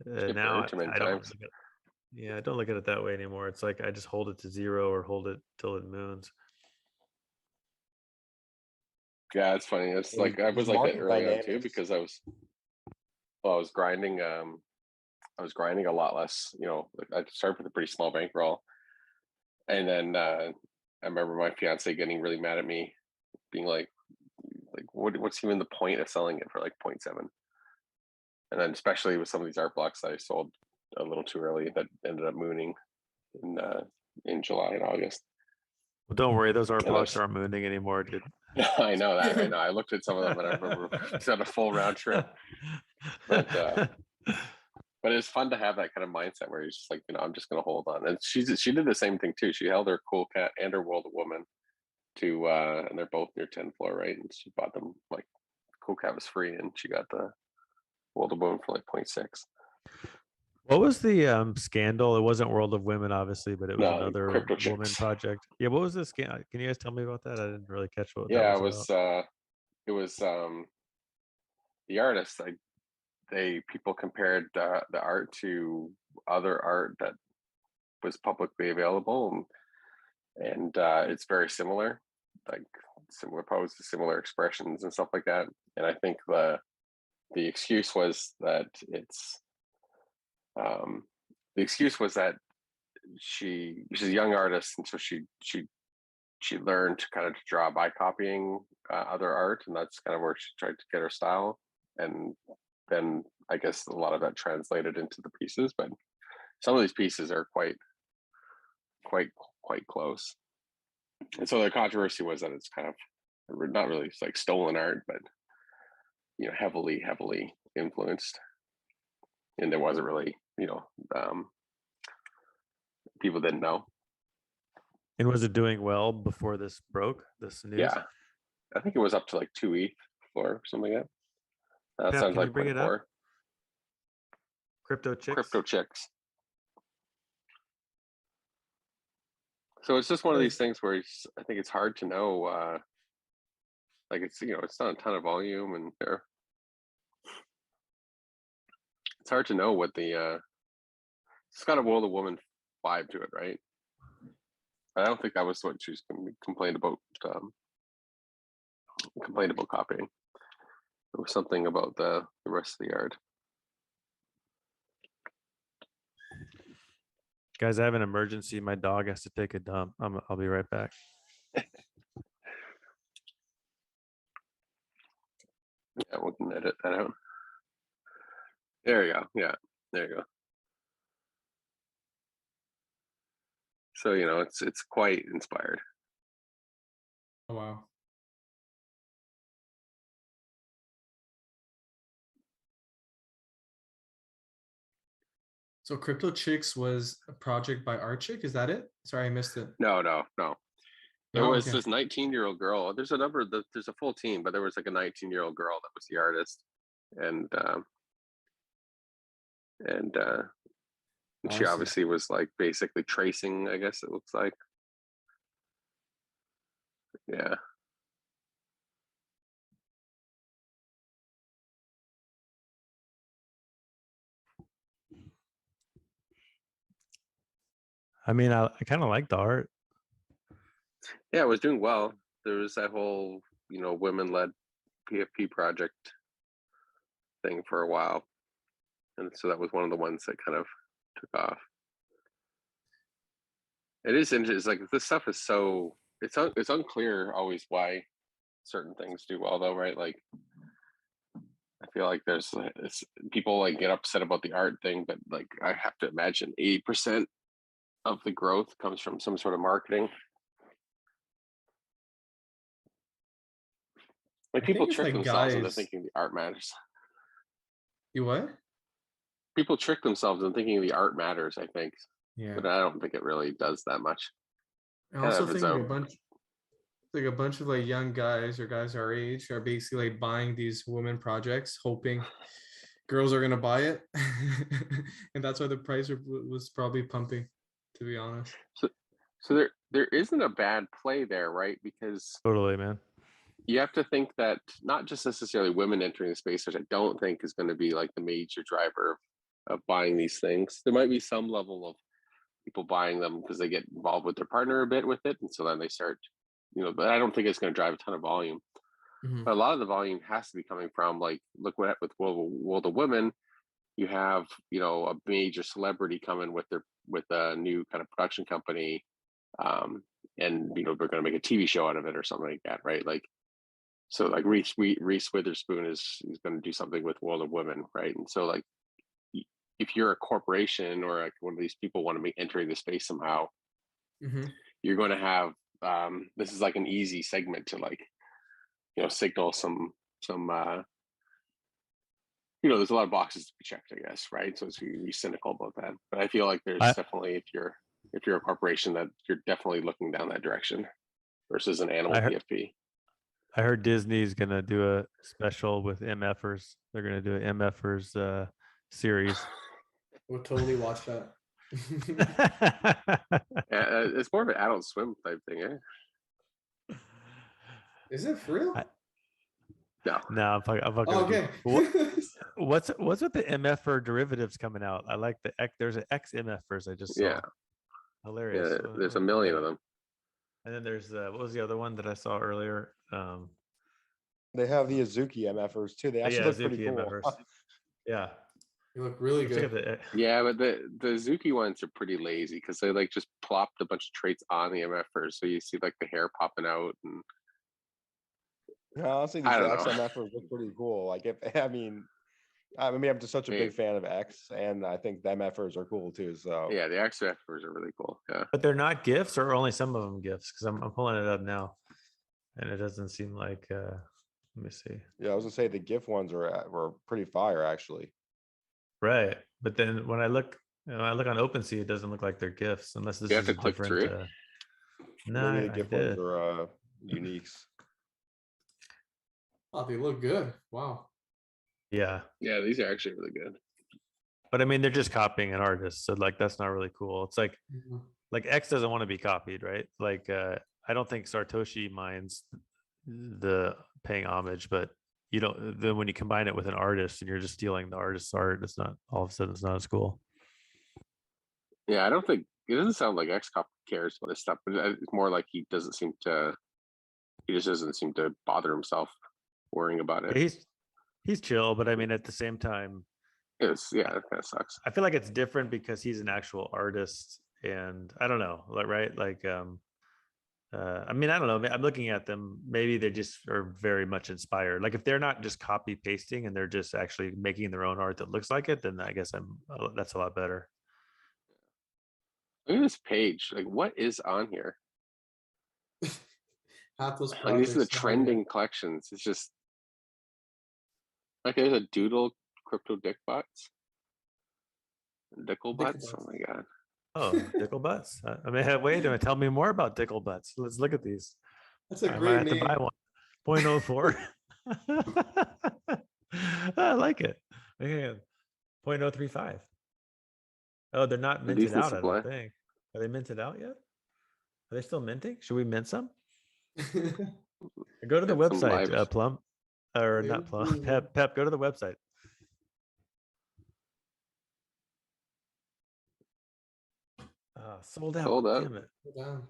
Get now burned too many I don't times. look at yeah, I don't look at it that way anymore. It's like I just hold it to 0 or hold it till it moons. Yeah, it's funny. It's There's- like I was there's like that market early on too dynamics. because I was grinding. I was grinding a lot less. Like I started with a pretty small bankroll, and then I remember my fiance getting really mad at me, being like what's even the point of selling it for like 0.7? And then especially with some of these art blocks that I sold a little too early that ended up mooning in July and August. Well, don't worry, those art And blocks aren't mooning anymore, dude. I know that. I know. I looked at some of them and I remember it's on a full round trip. But it's fun to have that kind of mindset where you're just like, I'm just going to hold on. And she did the same thing too. She held her Cool Cat and her World of Woman to, and they're both near 10th floor, right? And she bought them like Cool Cat was free, and she got the World of Woman for like 0.6. What was the scandal? It wasn't World of Women, obviously, but it was No, another Crypto woman Chicks. project. Yeah, what was the scandal? Can you guys tell me about that? I didn't really catch what that Yeah, was about. it was the artists. People compared the art to other art that was publicly available, and it's very similar, like similar poses, similar expressions, and stuff like that. And I think the excuse was that the excuse was that she's a young artist, and so she learned to kind of draw by copying other art, and that's kind of where she tried to get her style. And then I guess a lot of that translated into the pieces, but some of these pieces are quite close. And so the controversy was that it's kind of not really like stolen art, but heavily influenced, and there wasn't really people didn't know. And was it doing well before this broke? This news? Yeah, I think it was up to like 2 ETH or something like that. That Pep, sounds can you like bring it up? 0.4. Crypto chicks. Crypto Chicks. So it's just one of these things where I think it's hard to know. Like it's it's not a ton of volume, and it's hard to know what the it's got a World of Woman vibe to it, right? I don't think that was what she was complained about. Complained about copying. It was something about the rest of the art. Guys, I have an emergency. My dog has to take a dump. I'll be right back. Yeah, we can edit that out. There you go. Yeah, there you go. So it's quite inspired. Oh, wow. So Crypto Chicks was a project by Archic. Is that it? Sorry, I missed it. No. It No, was okay. this 19-year-old girl. There's a full team, but there was like a 19-year-old girl that was the artist, and she Awesome. obviously was like basically tracing, I guess it looks like. Yeah. I mean, I kind of like the art. Yeah, it was doing well. There was that whole, women-led PFP project thing for a while, and so that was one of the ones that kind of took off. It is interesting. It's like this stuff is so it's unclear always why certain things do well, though, right? Like I feel like there's people like get upset about the art thing, but like I have to imagine 80% of the growth comes from some sort of marketing. Like I people think it's trick like themselves into guys. thinking the art matters. You what? People trick themselves into thinking the art matters, I think, Yeah. but I don't think it really does that much. I Kind also of its think own. a bunch of like young guys or guys our age are basically like buying these women projects, hoping girls are gonna buy it, and that's why the price was probably pumping. To be honest. So there isn't a bad play there, right? Because Totally, man. you have to think that not just necessarily women entering the space, which I don't think is going to be like the major driver of buying these things. There might be some level of people buying them because they get involved with their partner a bit with it, and so then they start, but I don't think it's going to drive a ton of volume. Mhm. But a lot of the volume has to be coming from like, look what with World of Women, you have a major celebrity coming with a new kind of production company, and they're going to make a TV show out of it or something like that, right? Like, so like Reese Witherspoon is going to do something with World of Women, right? And so like, if you're a corporation or like one of these people want to be entering the space somehow, Mhm. you're going to have this is like an easy segment to like, signal some there's a lot of boxes to be checked, I guess, right? So it's you be cynical about that, but I feel like there's I definitely if you're a corporation that you're definitely looking down that direction versus an animal I heard, PFP. I heard Disney's gonna do a special with MFers. They're gonna do an MFers series. We'll totally watch that. It's more of an Adult Swim type thing, eh? Is it for real? No. No, I'm fucking. Oh, okay. What's with the MFer derivatives coming out? I like the X. There's an X MFers I just saw. Yeah. Hilarious. Yeah, there's a million of them. And then there's what was the other one that I saw earlier? They have the Azuki MFers too. They actually look pretty Azuki cool. MFers. Yeah. You look really Let's check good. out Yeah, but the Zuki ones are pretty lazy because they like just plopped a bunch of traits on the MFers, so you see like the hair popping out, and Honestly, these I don't X know. MFers look pretty cool. Like I'm just such a big fan of X, and I think the MFers are cool too. So Yeah, the X MFers are really cool. Yeah. But they're not gifts, or only some of them gifts? Because I'm pulling it up now, and it doesn't seem like. Let me see. yeah, I was gonna say the GIF ones were pretty fire actually. Right, but then when I look on OpenSea, it doesn't look like they're gifts unless this You have is to a click different. through? No, Maybe the I GIF did. ones are uniques. Oh, they look good. Wow. Yeah, Yeah, these are actually really good. but I mean, they're just copying an artist, so like that's not really cool. It's like Mhm. X doesn't want to be copied, right? Like I don't think Sartoshi minds the paying homage, but you don't. Then when you combine it with an artist and you're just stealing the artist's art, it's not all of a sudden it's not as cool. Yeah, I don't think it doesn't sound like XCOP cares about this stuff, but it's more like he just doesn't seem to bother himself worrying about it. He's chill, but I mean at the same time, It kind of sucks. I feel like it's different because he's an actual artist, and I don't know, like right, like I mean, I don't know. I'm looking at them. Maybe they just are very much inspired. Like if they're not just copy pasting and they're just actually making their own art that looks like it, then I guess that's a lot better. Look at this page. Like, what is on here? Half those Like, these are the projects. trending collections. It's just like there's a doodle crypto dick butts. Dickle butts. Oh butts. my god. Oh, Dickle Butts. I mean, wait a minute. Tell me more about Dickle Butts. Let's look at these. That's a I might great have to buy name. one. 0.04. I like it. Man, 0.035. Oh, they're not A minted decent out, I supply. don't think. Are they minted out yet? Are they still minting? Should we mint some? Go to the Get some website, lives. Plum. Or not Plum. Pep, go to the website. Sold out. Sold out. Damn it. Down.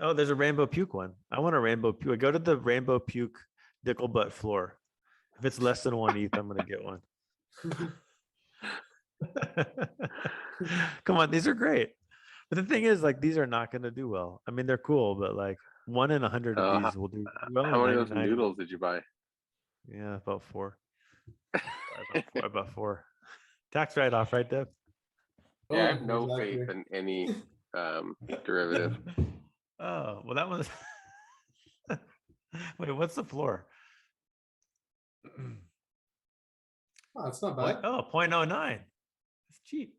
Oh, there's a rainbow puke one. I want a rainbow puke. Go to the rainbow puke Dickle butt floor. If it's less than 1 ETH, I'm gonna get one. Come on, these are great. But the thing is, like, these are not gonna do well. I mean, they're cool, but like 1 in 100 of these will do well. How many of those 99 noodles did you buy? Yeah, about 4. About 4. Tax write-off, right, Deb? Yeah, I Oh, have no exactly. faith in any derivative. Oh, well, that was. Wait, what's the floor? Oh, it's not Point- bad. Oh, 0.09. It's cheap.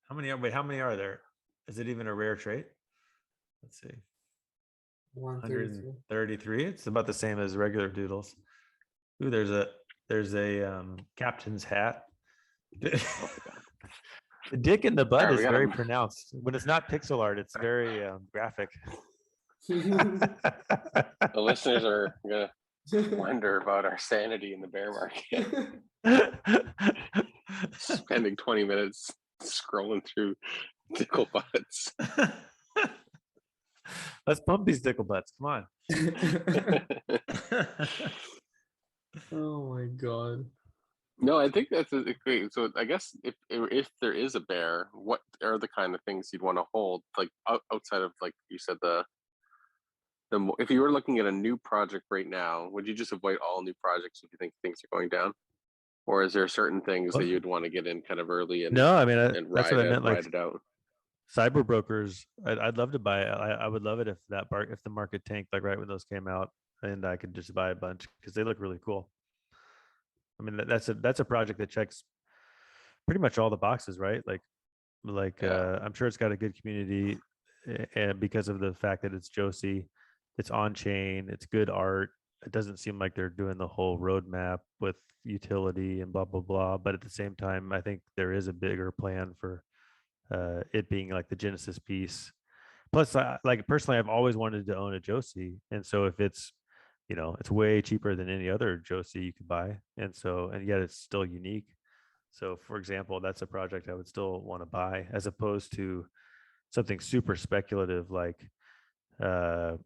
How many are there? Is it even a rare trait? Let's see. 132. 133. It's about the same as regular doodles. Ooh, there's a captain's hat. The dick in the butt Alright, is we got very 'em. pronounced. When it's not pixel art, it's very graphic. The listeners are gonna wonder about our sanity in the bear market. Spending 20 minutes scrolling through tickle butts. Let's pump these dickle butts. Come on. Oh my god. No, I think that's great. So I guess if there is a bear, what are the kind of things you'd want to hold? Like outside of, like you said, if you were looking at a new project right now, would you just avoid all new projects if you think things are going down, or is there certain things that you'd want to get in kind of early and No, I mean and that's ride what I meant. Like ride it out? cyber brokers, I'd love to buy it. I would love it if if the market tanked like right when those came out, and I could just buy a bunch because they look really cool. I mean that's a project that checks pretty much all the boxes, right? Yeah. I'm sure it's got a good community, and because of the fact that it's Josie, it's on chain, it's good art. It doesn't seem like they're doing the whole roadmap with utility and blah blah blah. But at the same time, I think there is a bigger plan for it being like the Genesis piece. Plus, like personally, I've always wanted to own a Josie, and so if it's it's way cheaper than any other Josie you could buy, and yet it's still unique. So, for example, that's a project I would still want to buy, as opposed to something super speculative like, like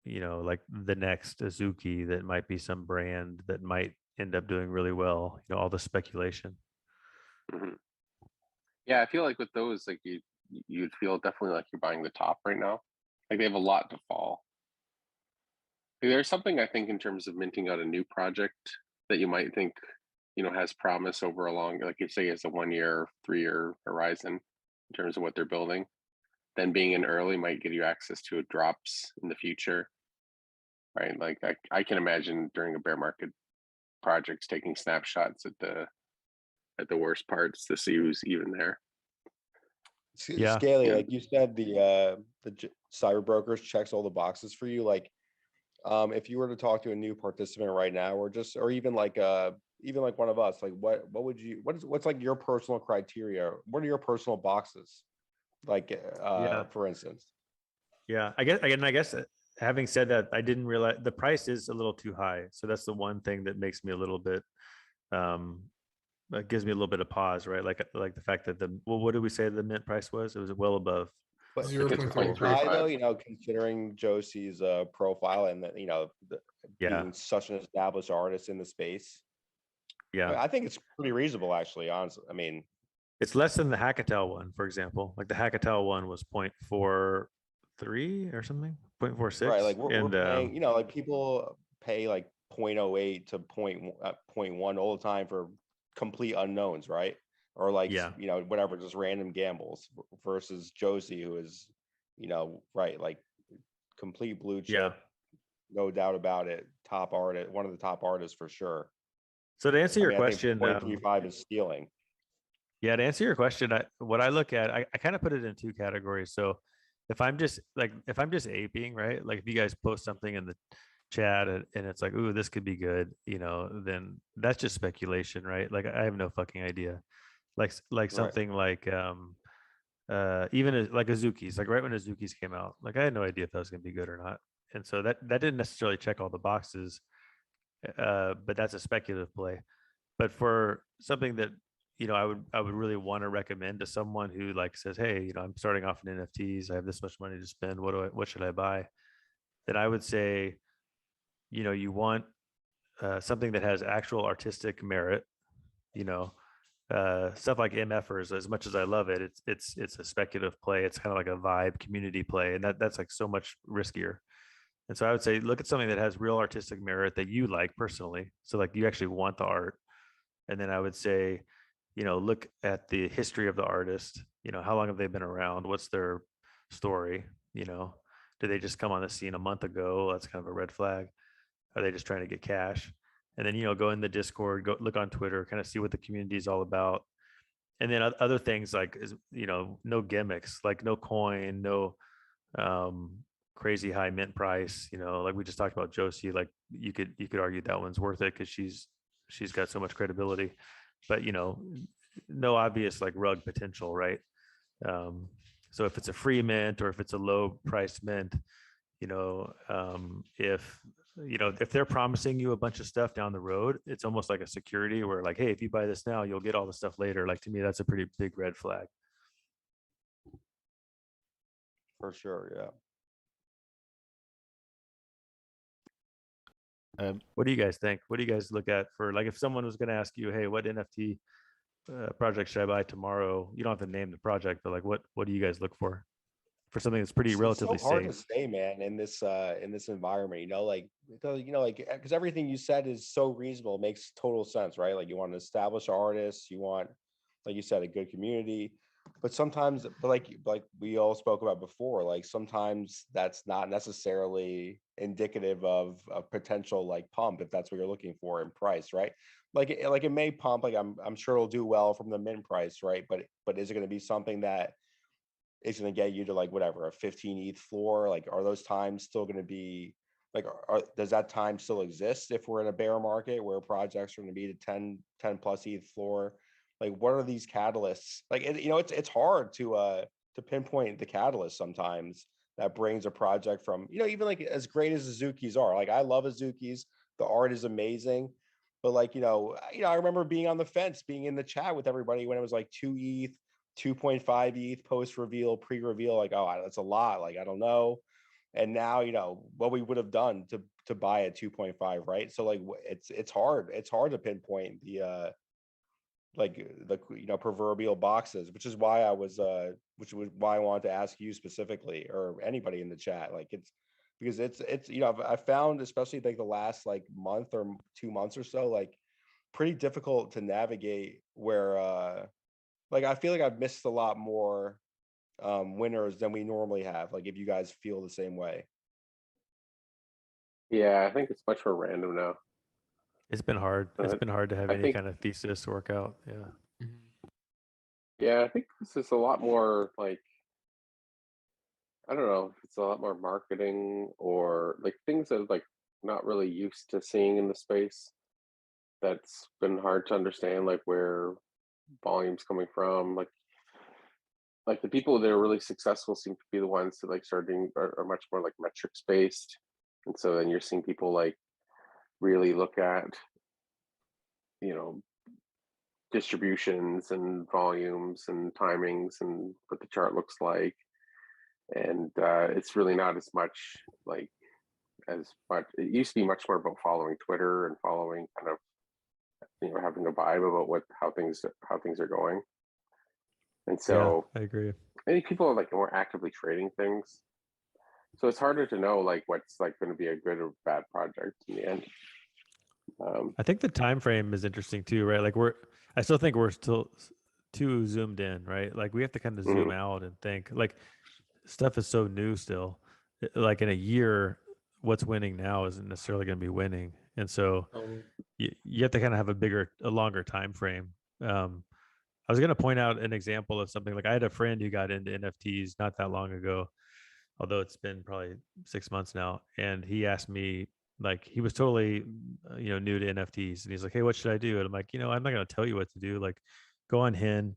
the next Azuki that might be some brand that might end up doing really well. All the speculation. Mhm. Yeah, I feel like with those, like you'd feel definitely like you're buying the top right now. Like they have a lot to fall. Like, there's something I think in terms of minting out a new project that you might think, has promise over a long, like you say, it's a 1 year, 3 year horizon in terms of what they're building. Then being in early might give you access to drops in the future, right? Like I can imagine during a bear market, projects taking snapshots at the worst parts to see who's even there. Yeah. Scaly, Yeah. like you said, the cyber brokers checks all the boxes for you. Like, if you were to talk to a new participant right now, or even like one of us, like what's like your personal criteria? What are your personal boxes? Like, Yeah. for instance. Yeah, I guess having said that, I didn't realize the price is a little too high. So that's the one thing that makes me a little bit, that gives me a little bit of pause, right? Like the fact that what did we say the mint price was? It was well above. But It's 0.35. high though, 0.35. considering Josie's profile and that Yeah, being such an established artist in the space, yeah. I think it's pretty reasonable, actually. Honestly, I mean, It's less than the Hackatel one, for example. Like the Hackatel one was 0.43 or something, 0.46. right? Like we're And paying, like people pay like 0.08 to 0.1 all the time for complete unknowns, right? Or like Yeah. whatever, just random gambles versus Josie, who is right, like complete blue chip, yeah. no doubt about it, top artist, one of the top artists for sure. So to answer I your mean, I question, think 0.35 is stealing. yeah, to answer your question, what I look at, I kind of put it in two categories. So if I'm just aping, right? Like if you guys post something in the chat and it's like, ooh, this could be good, then that's just speculation, right? Like I have no fucking idea. Like Right. something like even like Azuki's, like right when Azuki's came out, like I had no idea if that was gonna be good or not. And so that didn't necessarily check all the boxes, but that's a speculative play. But for something that I would really want to recommend to someone who like says, hey, I'm starting off in NFTs. I have this much money to spend. What should I buy? Then I would say, you want something that has actual artistic merit. You know, stuff like MFers. As much as I love it, it's a speculative play. It's kind of like a vibe community play, and that's like so much riskier. And so I would say look at something that has real artistic merit that you like personally. So like you actually want the art. And then I would say, look at the history of the artist. How long have they been around? What's their story? Did they just come on the scene a month ago? That's kind of a red flag. Are they just trying to get cash? And then, go in the Discord, go look on Twitter, kind of see what the community is all about. And then other things like, no gimmicks, like no coin, no crazy high mint price. Like we just talked about Josie. Like you could argue that one's worth it because she's got so much credibility, but no obvious like rug potential, right? So if it's a free mint or if it's a low price mint, if they're promising you a bunch of stuff down the road, it's almost like a security where like, hey, if you buy this now, you'll get all the stuff later. Like to me, that's a pretty big red flag. For sure, yeah. What do you guys think? What do you guys look at for like if someone was going to ask you, hey, what NFT project should I buy tomorrow? You don't have to name the project, but like what do you guys look for something that's pretty relatively it's so hard safe? to say, man, in this environment, because everything you said is so reasonable, it makes total sense, right? Like you want to establish artists, you want, like you said, a good community. But sometimes, but like we all spoke about before, like sometimes that's not necessarily indicative of a potential like pump if that's what you're looking for in price, right? Like it may pump, like I'm sure it'll do well from the mint price, right? But is it going to be something that is going to get you to like whatever a 15 ETH floor? Like are those times still going to be like does that time still exist if we're in a bear market where projects are going to be to 10 plus ETH floor? Like what are these catalysts? Like it's hard to pinpoint the catalyst sometimes that brings a project from, even like as great as Azukis are. Like I love Azukis, the art is amazing, but like I remember being on the fence, being in the chat with everybody when it was like 2 ETH, 2.5 ETH post reveal, pre reveal. Like, oh, that's a lot. Like I don't know. And now what we would have done to buy at 2.5, right? So like it's hard to pinpoint the proverbial boxes, which is why which was why I wanted to ask you specifically, or anybody in the chat. Like it's because it's I found, especially like the last like month or 2 months or so, like pretty difficult to navigate where like I feel like I've missed a lot more winners than we normally have. Like if you guys feel the same way. Yeah, I think it's much more random now. It's been hard. It's been hard to have any kind of thesis work out. Yeah. Yeah, I think this is a lot more like, I don't know, it's a lot more marketing or like things that like not really used to seeing in the space. That's been hard to understand, like where volume's coming from. Like the people that are really successful seem to be the ones that like starting are much more like metrics based. And so then you're seeing people like really look at, distributions and volumes and timings and what the chart looks like. And it's really not as much it used to be much more about following Twitter and following kind of having a vibe about how things are going. And so yeah, I agree. I think people are like more actively trading things, so it's harder to know like what's like going to be a good or bad project in the end. I think the time frame is interesting too, right? Like I still think we're still too zoomed in, right? Like we have to kind of zoom out and think. Like stuff is so new still. Like in a year, what's winning now isn't necessarily going to be winning, and so you have to kind of have a longer time frame. I was going to point out an example of something. Like I had a friend who got into NFTs not that long ago, although it's been probably 6 months now, and he asked me, like he was totally new to NFTs, and he's like, hey, what should I do? And I'm like, I'm not going to tell you what to do. Like go on Hen.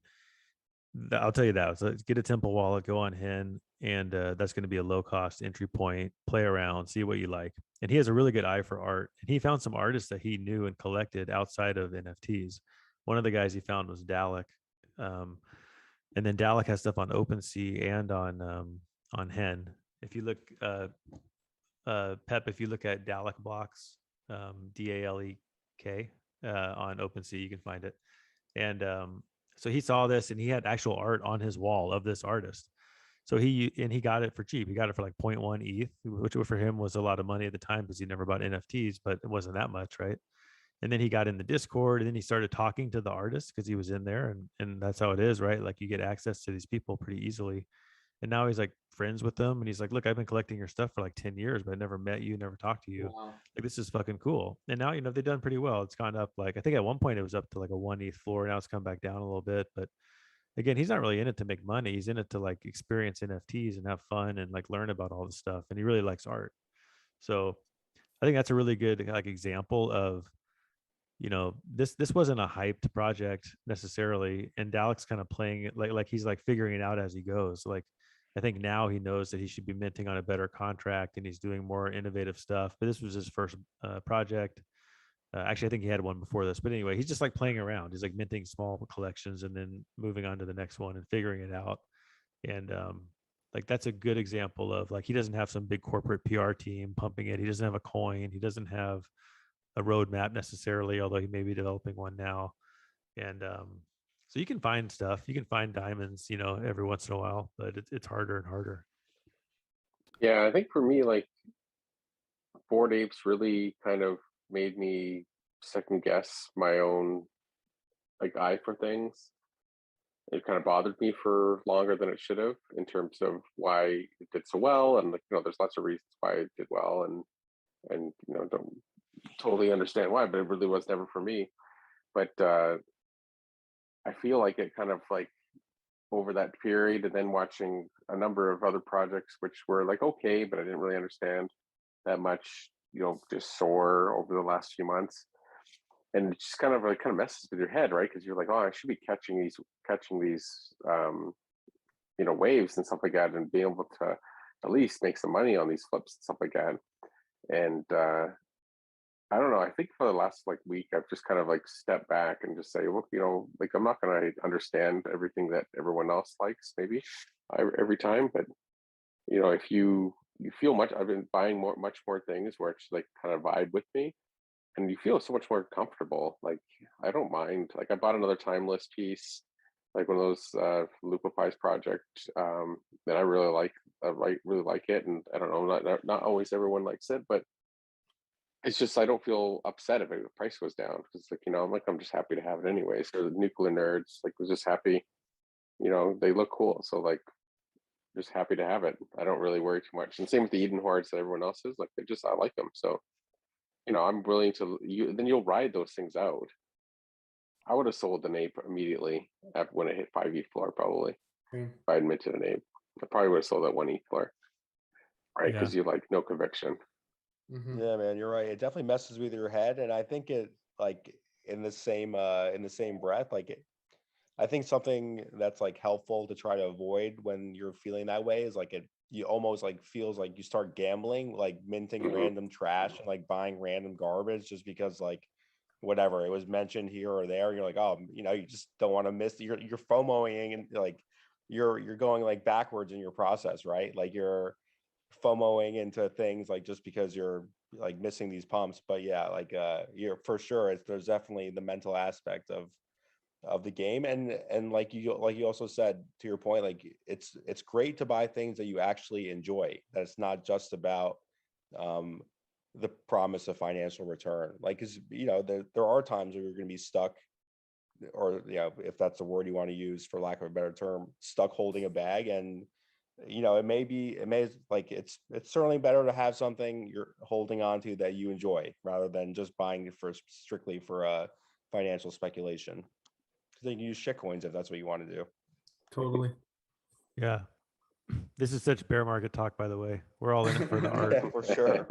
I'll tell you that. So get a Temple wallet, go on Hen, and that's going to be a low cost entry point. Play around, see what you like. And he has a really good eye for art, and he found some artists that he knew and collected outside of NFTs. One of the guys he found was Dalek. And then Dalek has stuff on OpenSea and on Hen. If you look, Pep, if you look at Dalek blocks, DALEK on OpenSea, you can find it. And so he saw this, and he had actual art on his wall of this artist. So he got it for cheap. He got it for like 0.1 ETH, which for him was a lot of money at the time because he never bought NFTs, but it wasn't that much, right? And then he got in the Discord, and then he started talking to the artist because he was in there, and that's how it is, right? Like you get access to these people pretty easily. And now he's like friends with them, and he's like, "Look, I've been collecting your stuff for like 10 years, but I never met you, never talked to you. Wow. Like this is fucking cool." And now they've done pretty well. It's gone up, like I think at one point it was up to like a 1 ETH floor. Now it's come back down a little bit, but again, he's not really in it to make money. He's in it to like experience NFTs and have fun and like learn about all this stuff. And he really likes art. So I think that's a really good like example of, this wasn't a hyped project necessarily, and Dalek's kind of playing it like he's like figuring it out as he goes. Like I think now he knows that he should be minting on a better contract, and he's doing more innovative stuff. But this was his first project. Actually, I think he had one before this, but anyway, he's just like playing around. He's like minting small collections and then moving on to the next one and figuring it out. And like that's a good example of like he doesn't have some big corporate PR team pumping it. He doesn't have a coin. He doesn't have a roadmap necessarily, although he may be developing one now. And so you can find stuff. You can find diamonds, every once in a while, but it's harder and harder. Yeah, I think for me, like Bored Apes really kind of made me second guess my own like eye for things. It kind of bothered me for longer than it should have in terms of why it did so well, and like there's lots of reasons why it did well, and don't totally understand why, but it really was never for me. But I feel like it kind of like over that period, and then watching a number of other projects which were like okay, but I didn't really understand that much, just soar over the last few months. And it just kind of messes with your head, right? Because you're like, oh, I should be catching these waves and stuff like that, and being able to at least make some money on these flips and stuff like that. And I don't know. I think for the last like week, I've just kind of like stepped back and just say, look, like I'm not going to understand everything that everyone else likes, maybe every time, but if you feel I've been buying much more things where it's like kind of vibe with me, and you feel so much more comfortable. Like I don't mind. Like I bought another timeless piece, like one of those Lupapies project that I really like. I really like it, and I don't know, not always everyone likes it, but it's just I don't feel upset if the price goes down because I'm just happy to have it anyway. So the Nuclear Nerds was just happy. They look cool, so like just happy to have it. I don't really worry too much. And same with the Eden Hordes that everyone else is. Like I like them. So I'm willing to. Then you'll ride those things out. I would have sold an ape immediately when it hit 5 ETH floor probably. If I had minted an ape, I probably would have sold at 1 ETH floor. Right, because you like no conviction. Mm-hmm. Yeah, man, you're right. It definitely messes with your head, and I think it like in the same breath, I think something that's like helpful to try to avoid when you're feeling that way is like you almost like feels like you start gambling, like minting random trash and like buying random garbage just because like whatever it was mentioned here or there. You're like, oh, you just don't want to miss. You're FOMOing and like you're going like backwards in your process, right? Like you're FOMOing into things like just because you're like missing these pumps. But yeah, like you're for sure. There's definitely the mental aspect of the game, and like you also said, to your point, like it's great to buy things that you actually enjoy, that it's not just about the promise of financial return. Like, because there are times where you're going to be stuck, or if that's the word you want to use for lack of a better term, stuck holding a bag. And it's certainly better to have something you're holding on to that you enjoy rather than just buying it strictly for financial speculation. They can use shit coins if that's what you want to do. Totally. Yeah. This is such bear market talk, by the way. We're all in it for the art. Yeah, for sure.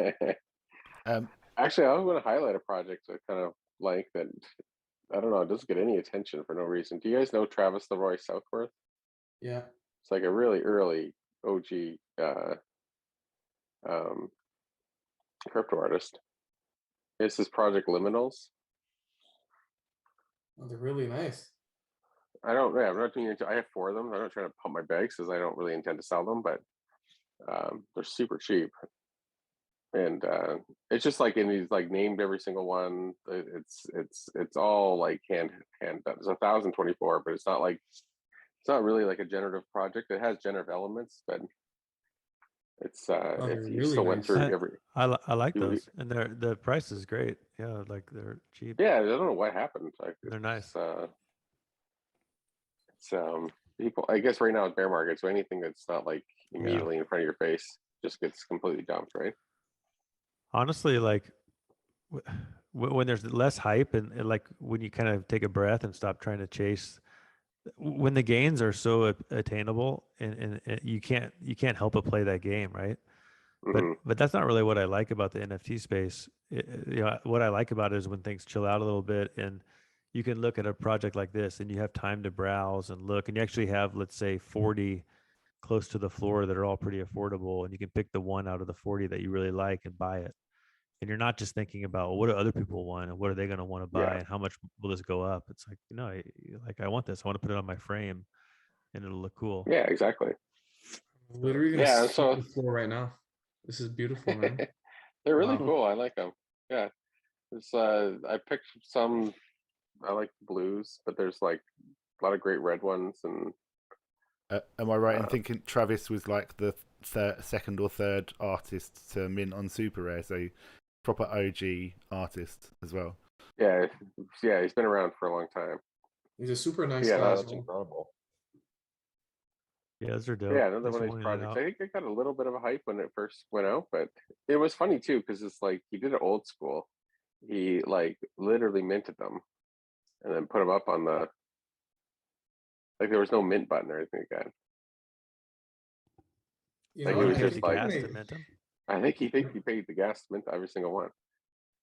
Actually, I want to highlight a project I kind of like that. I don't know, it doesn't get any attention for no reason. Do you guys know Travis Leroy Southworth? Yeah. It's like a really early OG crypto artist. It's his project Liminals. Oh, they're really nice. I don't. Yeah, I'm not doing it. I have 4 of them. I'm not trying to pump my bags because I don't really intend to sell them, but they're super cheap. And it's just like, and he's like named every single one. It's all like hand done. It's 1,024, but it's not really like a generative project. It has generative elements, but it's Oh, they're if you really still went nice. through I every I like you, those, and the price is great. Yeah, like they're cheap. yeah, I don't know what happened. Like They're nice. it's people. I guess right now it's bear market, so anything that's not like Yeah. immediately in front of your face just gets completely dumped, right? Honestly, like when there's less hype and like when you kind of take a breath and stop trying to chase, when the gains are so attainable and you can't help but play that game, right? Hmm. But that's not really what I like about the NFT space. What I like about it is when things chill out a little bit and you can look at a project like this and you have time to browse and look, and you actually have, let's say, 40 close to the floor that are all pretty affordable, and you can pick the one out of the 40 that you really like and buy it. And you're not just thinking about, well, what do other people want and what are they going to want to buy Yeah, and how much will this go up. It's like, I want this. I want to put it on my frame and it'll look cool. yeah, exactly. I'm literally gonna Yeah, sweep so the floor right now. This is beautiful, man. they're really Wow. cool. I like them. Yeah, there's I picked some. I like blues, but there's like a lot of great red ones, and Am I right in uh, thinking Travis was like the second or third artist to mint on Super Rare, so proper OG artist as well? yeah, yeah, he's been around for a long time. He's a super nice Yeah, guy Wow, as that's well. incredible. Yeah, those are dope. yeah, another Thanks one for of these pointing it projects. out. I think it got a little bit of a hype when it first went out, but it was funny too because it's like he did it old school. He like literally minted them and then put them up on the like there was no mint button or anything like that. You Like know it Did what? he was pay just the like gas to mint them? I think he paid the gas to mint every single one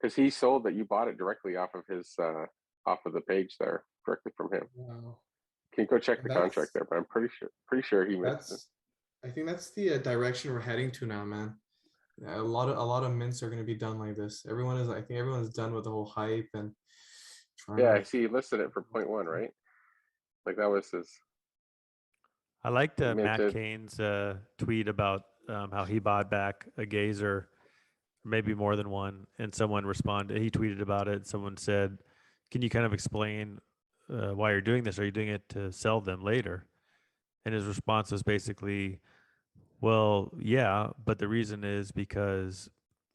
because he sold that you bought it directly off of his off of the page there directly from him. Wow. Can you go check And the contract there? But I'm pretty sure he minted it. I think that's the direction we're heading to now, man. Yeah, a lot of mints are gonna be done like this. I think everyone's done with the whole hype and trying Yeah, to. I see. He listed it for 0.1, right? Like that was his I liked Matt minted. Cain's tweet about how he bought back a Gazer, maybe more than one, and someone responded. He tweeted about it. Someone said, "Can you kind of explain why you're doing this? Are you doing it to sell them later?" And his response was basically, "Well, yeah, but the reason is because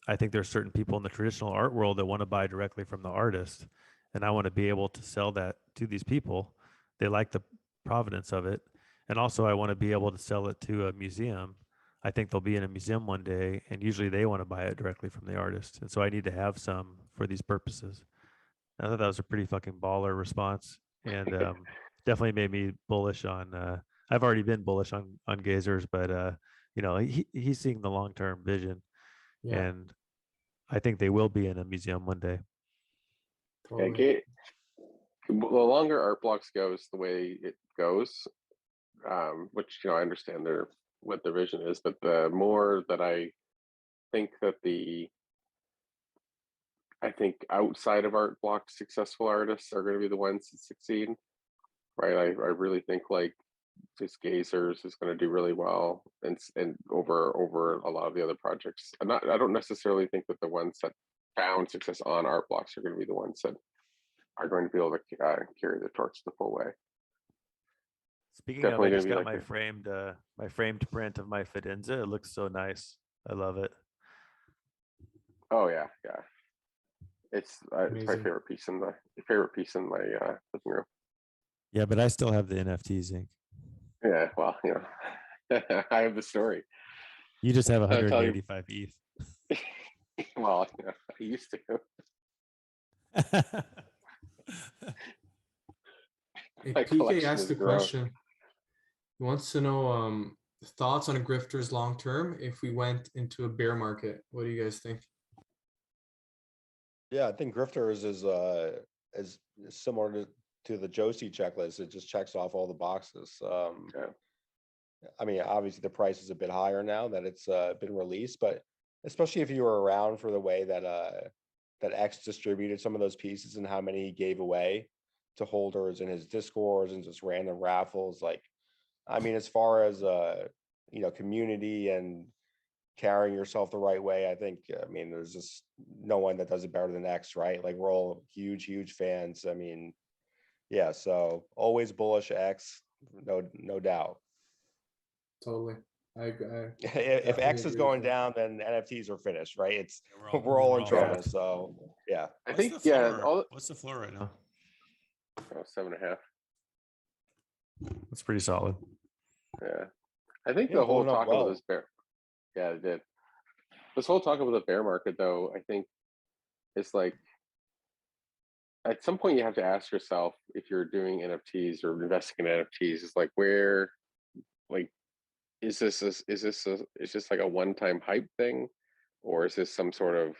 I think there's certain people in the traditional art world that want to buy directly from the artist, and I want to be able to sell that to these people. They like the provenance of it, and also I want to be able to sell it to a museum. I think they'll be in a museum one day, and usually they want to buy it directly from the artist, and so I need to have some for these purposes." I thought that was a pretty fucking baller response, and definitely made me bullish on. I've already been bullish on Gazers, but he's seeing the long term vision, Yeah, and I think they will be in a museum one day. Yeah, totally. the longer art blocks goes the way it goes, which I understand what their vision is, but the more that I think that I think outside of art block successful artists are going to be the ones that succeed, right? I really think like just Gazers is going to do really well, and over a lot of the other projects. I don't necessarily think that the ones that found success on art blocks are going to be the ones that are going to be able to carry the torch the full way. Speaking of, Definitely I going just to be got like my framed print of my Fidenza. It looks so nice. I love it. oh yeah, it's my Amazing. favorite piece in my living room. Yeah, but I still have the NFTs, Inc. Yeah, well, I have the story. You just have I'll tell you. 185 ETH. Well, I used to. Hey, My PK collection asked has the grown. question. He wants to know thoughts on grifters long term if we went into a bear market. What do you guys think? Yeah, I think Grifters is similar to the Josie checklist. It just checks off all the boxes. Yeah. I mean, obviously the price is a bit higher now that it's been released, but especially if you were around for the way that X distributed some of those pieces and how many he gave away. to holders in his discords and just random raffles. Like, I mean, as far as community and carrying yourself the right way, I think, I mean, there's just no one that does it better than X, right? Like, we're all huge fans. I mean, yeah, so always bullish X, no doubt. Totally. I If definitely X is agree with going that. down, then NFTs are finished, right? It's Yeah, we're all in all trouble. finished. So yeah. I What's think the yeah, floor? What's the floor right now? 7.5. That's pretty solid. Yeah, I think Yeah, the whole holding up talk about well. this bear. Yeah, it did. This whole talk about the bear market, though, I think it's like at some point you have to ask yourself if you're doing NFTs or investing in NFTs, it's like where, like, is this like a one-time hype thing, or is this some sort of,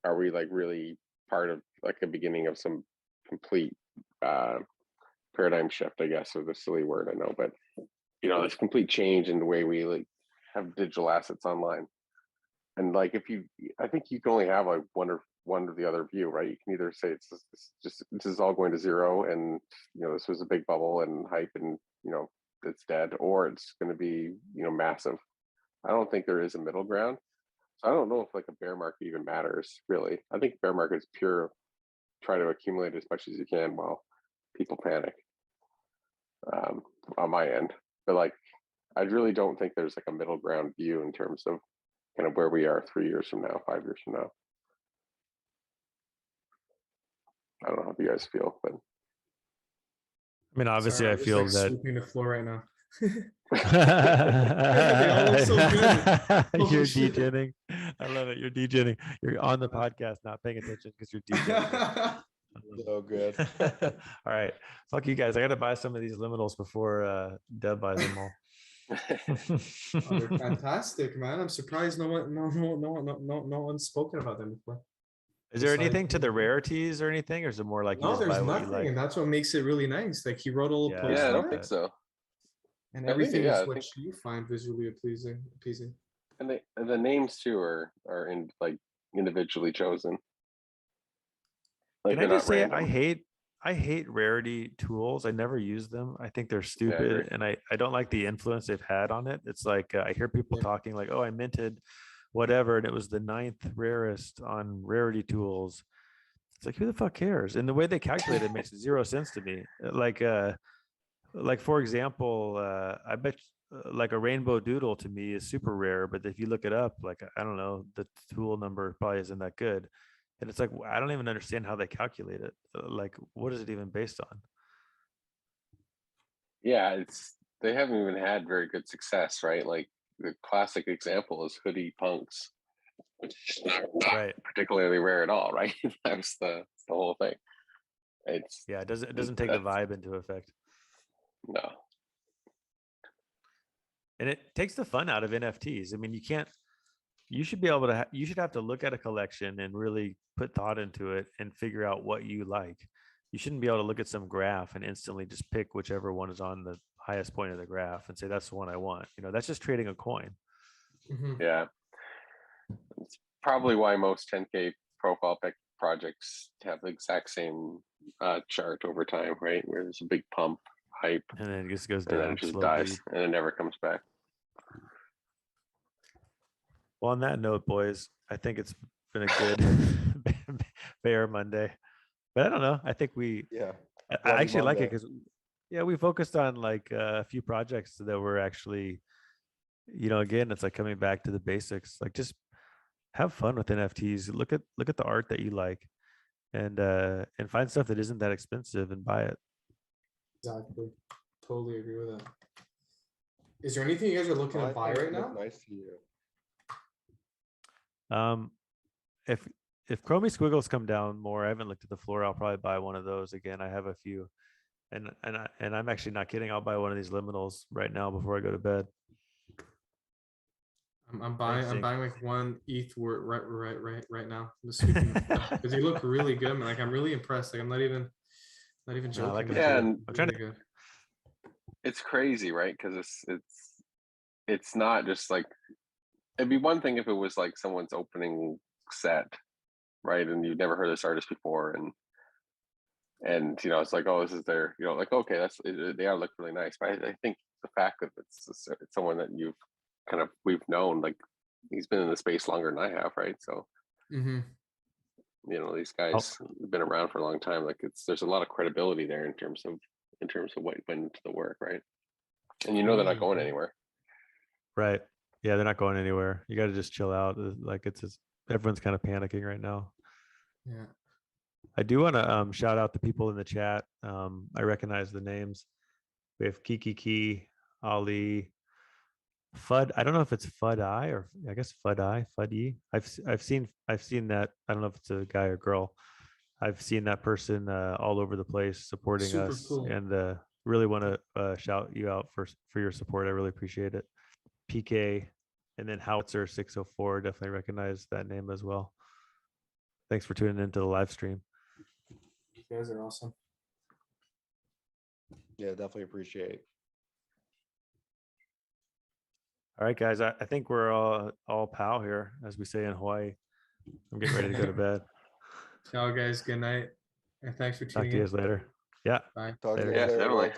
are we like really part of like the beginning of some complete paradigm shift, I guess, is a silly word, I know, but this complete change in the way we like have digital assets online. And like I think you can only have like one or the other view, right? You can either say it's just this is all going to zero, and this was a big bubble and hype, and it's dead, or it's going to be massive. I don't think there is a middle ground. So I don't know if like a bear market even matters, really. I think bear market is pure try to accumulate as much as you can while people panic, on my end. But like, I really don't think there's like a middle ground view in terms of kind of where we are 3 years from now, 5 years from now. I don't know how you guys feel, but I mean, obviously, Sorry, I I'm just, feel like, that sweeping the floor right now. They all look so good. Holy You're shit. DJing. I love it. You're DJing. You're on the podcast, not paying attention because you're DJing. So good. All right. Fuck you guys. I got to buy some of these liminals before Deb buys them all. Oh, they're fantastic, man. I'm surprised no one's spoken about them before. Is there Besides anything to the me. rarities or anything, or is it more like you No, just there's buy what you nothing, like? and that's what makes it really nice. Like he wrote a little Yeah, post yeah, I I on don't like think it, so. and I think, everything yeah, is I what think- you find visually appeasing. And the names too are in like individually chosen. Like Can I they're just not say random. I hate rarity tools. I never use them. I think they're agree. stupid, and I don't like the influence they've had on it. It's like I hear people Yeah. talking like, "Oh, I minted whatever, and it was the 9th rarest on rarity tools." It's like, who the fuck cares? And the way they calculate it makes zero sense to me. Like for example, I bet like a rainbow doodle to me is super rare, but if you look it up, like I don't know, the tool number probably isn't that good. And it's like I don't even understand how they calculate it. Like, what is it even based on? Yeah, they haven't even had very good success, right? Like the classic example is hoodie punks, which is not Right. particularly rare at all, right? That's the whole thing. It's Yeah, it doesn't take the vibe into effect. no. And it takes the fun out of NFTs. I mean, you should be able to you should have to look at a collection and really put thought into it and figure out what you like. You shouldn't be able to look at some graph and instantly just pick whichever one is on the highest point of the graph and say that's the one I want. That's just trading a coin. Mhm. Yeah. It's probably why most 10K profile pic projects have the exact same chart over time, right? Where there's a big pump, hype, And then it just goes and then down it just slow dies, bleed. and it never comes back. Well, on that note, boys, I think it's been a good Bear Monday. But I don't know. I think Yeah. I Bloody actually like it Monday. because we focused on like a few projects that were actually, again, it's like coming back to the basics. Like just have fun with NFTs. Look at the art that you like, and find stuff that isn't that expensive and buy it. Exactly. Totally agree with that. Is there anything you guys are looking Well, to I buy think right it looked now? nice to you. If Chromie Squiggles come down more, I haven't looked at the floor. I'll probably buy one of those again. I have a few, and I'm actually not kidding. I'll buy one of these liminals right now before I go to bed. I'm Thanks, buying like one ETH word right now. Because you look really good, man. Like I'm really impressed. Like I'm not even No, I like joking. them man. Yeah, too. and I'm trying Really to. good. it's crazy, right? Because it's not just like, it'd be one thing if it was like someone's opening set, right? And you've never heard this artist before, and And it's like, oh, this is their, like, okay, they are look really nice. But I think the fact that it's someone that we've known, like he's been in the space longer than I have, right? So Mm-hmm. these guys have been around for a long time. Like there's a lot of credibility there in terms of what went into the work, right? And they're not going anywhere. Right. Yeah, they're not going anywhere. You got to just chill out. Like everyone's kind of panicking right now. Yeah. I do want to shout out the people in the chat. I recognize the names. We have Kiki, Ali, Fud. I don't know if it's Fud I or I guess Fud I, Fud E. I've seen that. I don't know if it's a guy or girl. I've seen that person all over the place supporting Super us, cool. and really want to shout you out for your support. I really appreciate it. PK, and then Howitzer 604. Definitely recognize that name as well. Thanks for tuning into the live stream. You guys are awesome. Yeah, definitely appreciate. All right, guys. I think we're all pal here, as we say in Hawaii. I'm getting ready to go to bed. Ciao, guys. Good night. And thanks for Talk tuning to you in. guys later. Yeah. Bye. Talk to you Later. guys Yeah, later, definitely. everybody.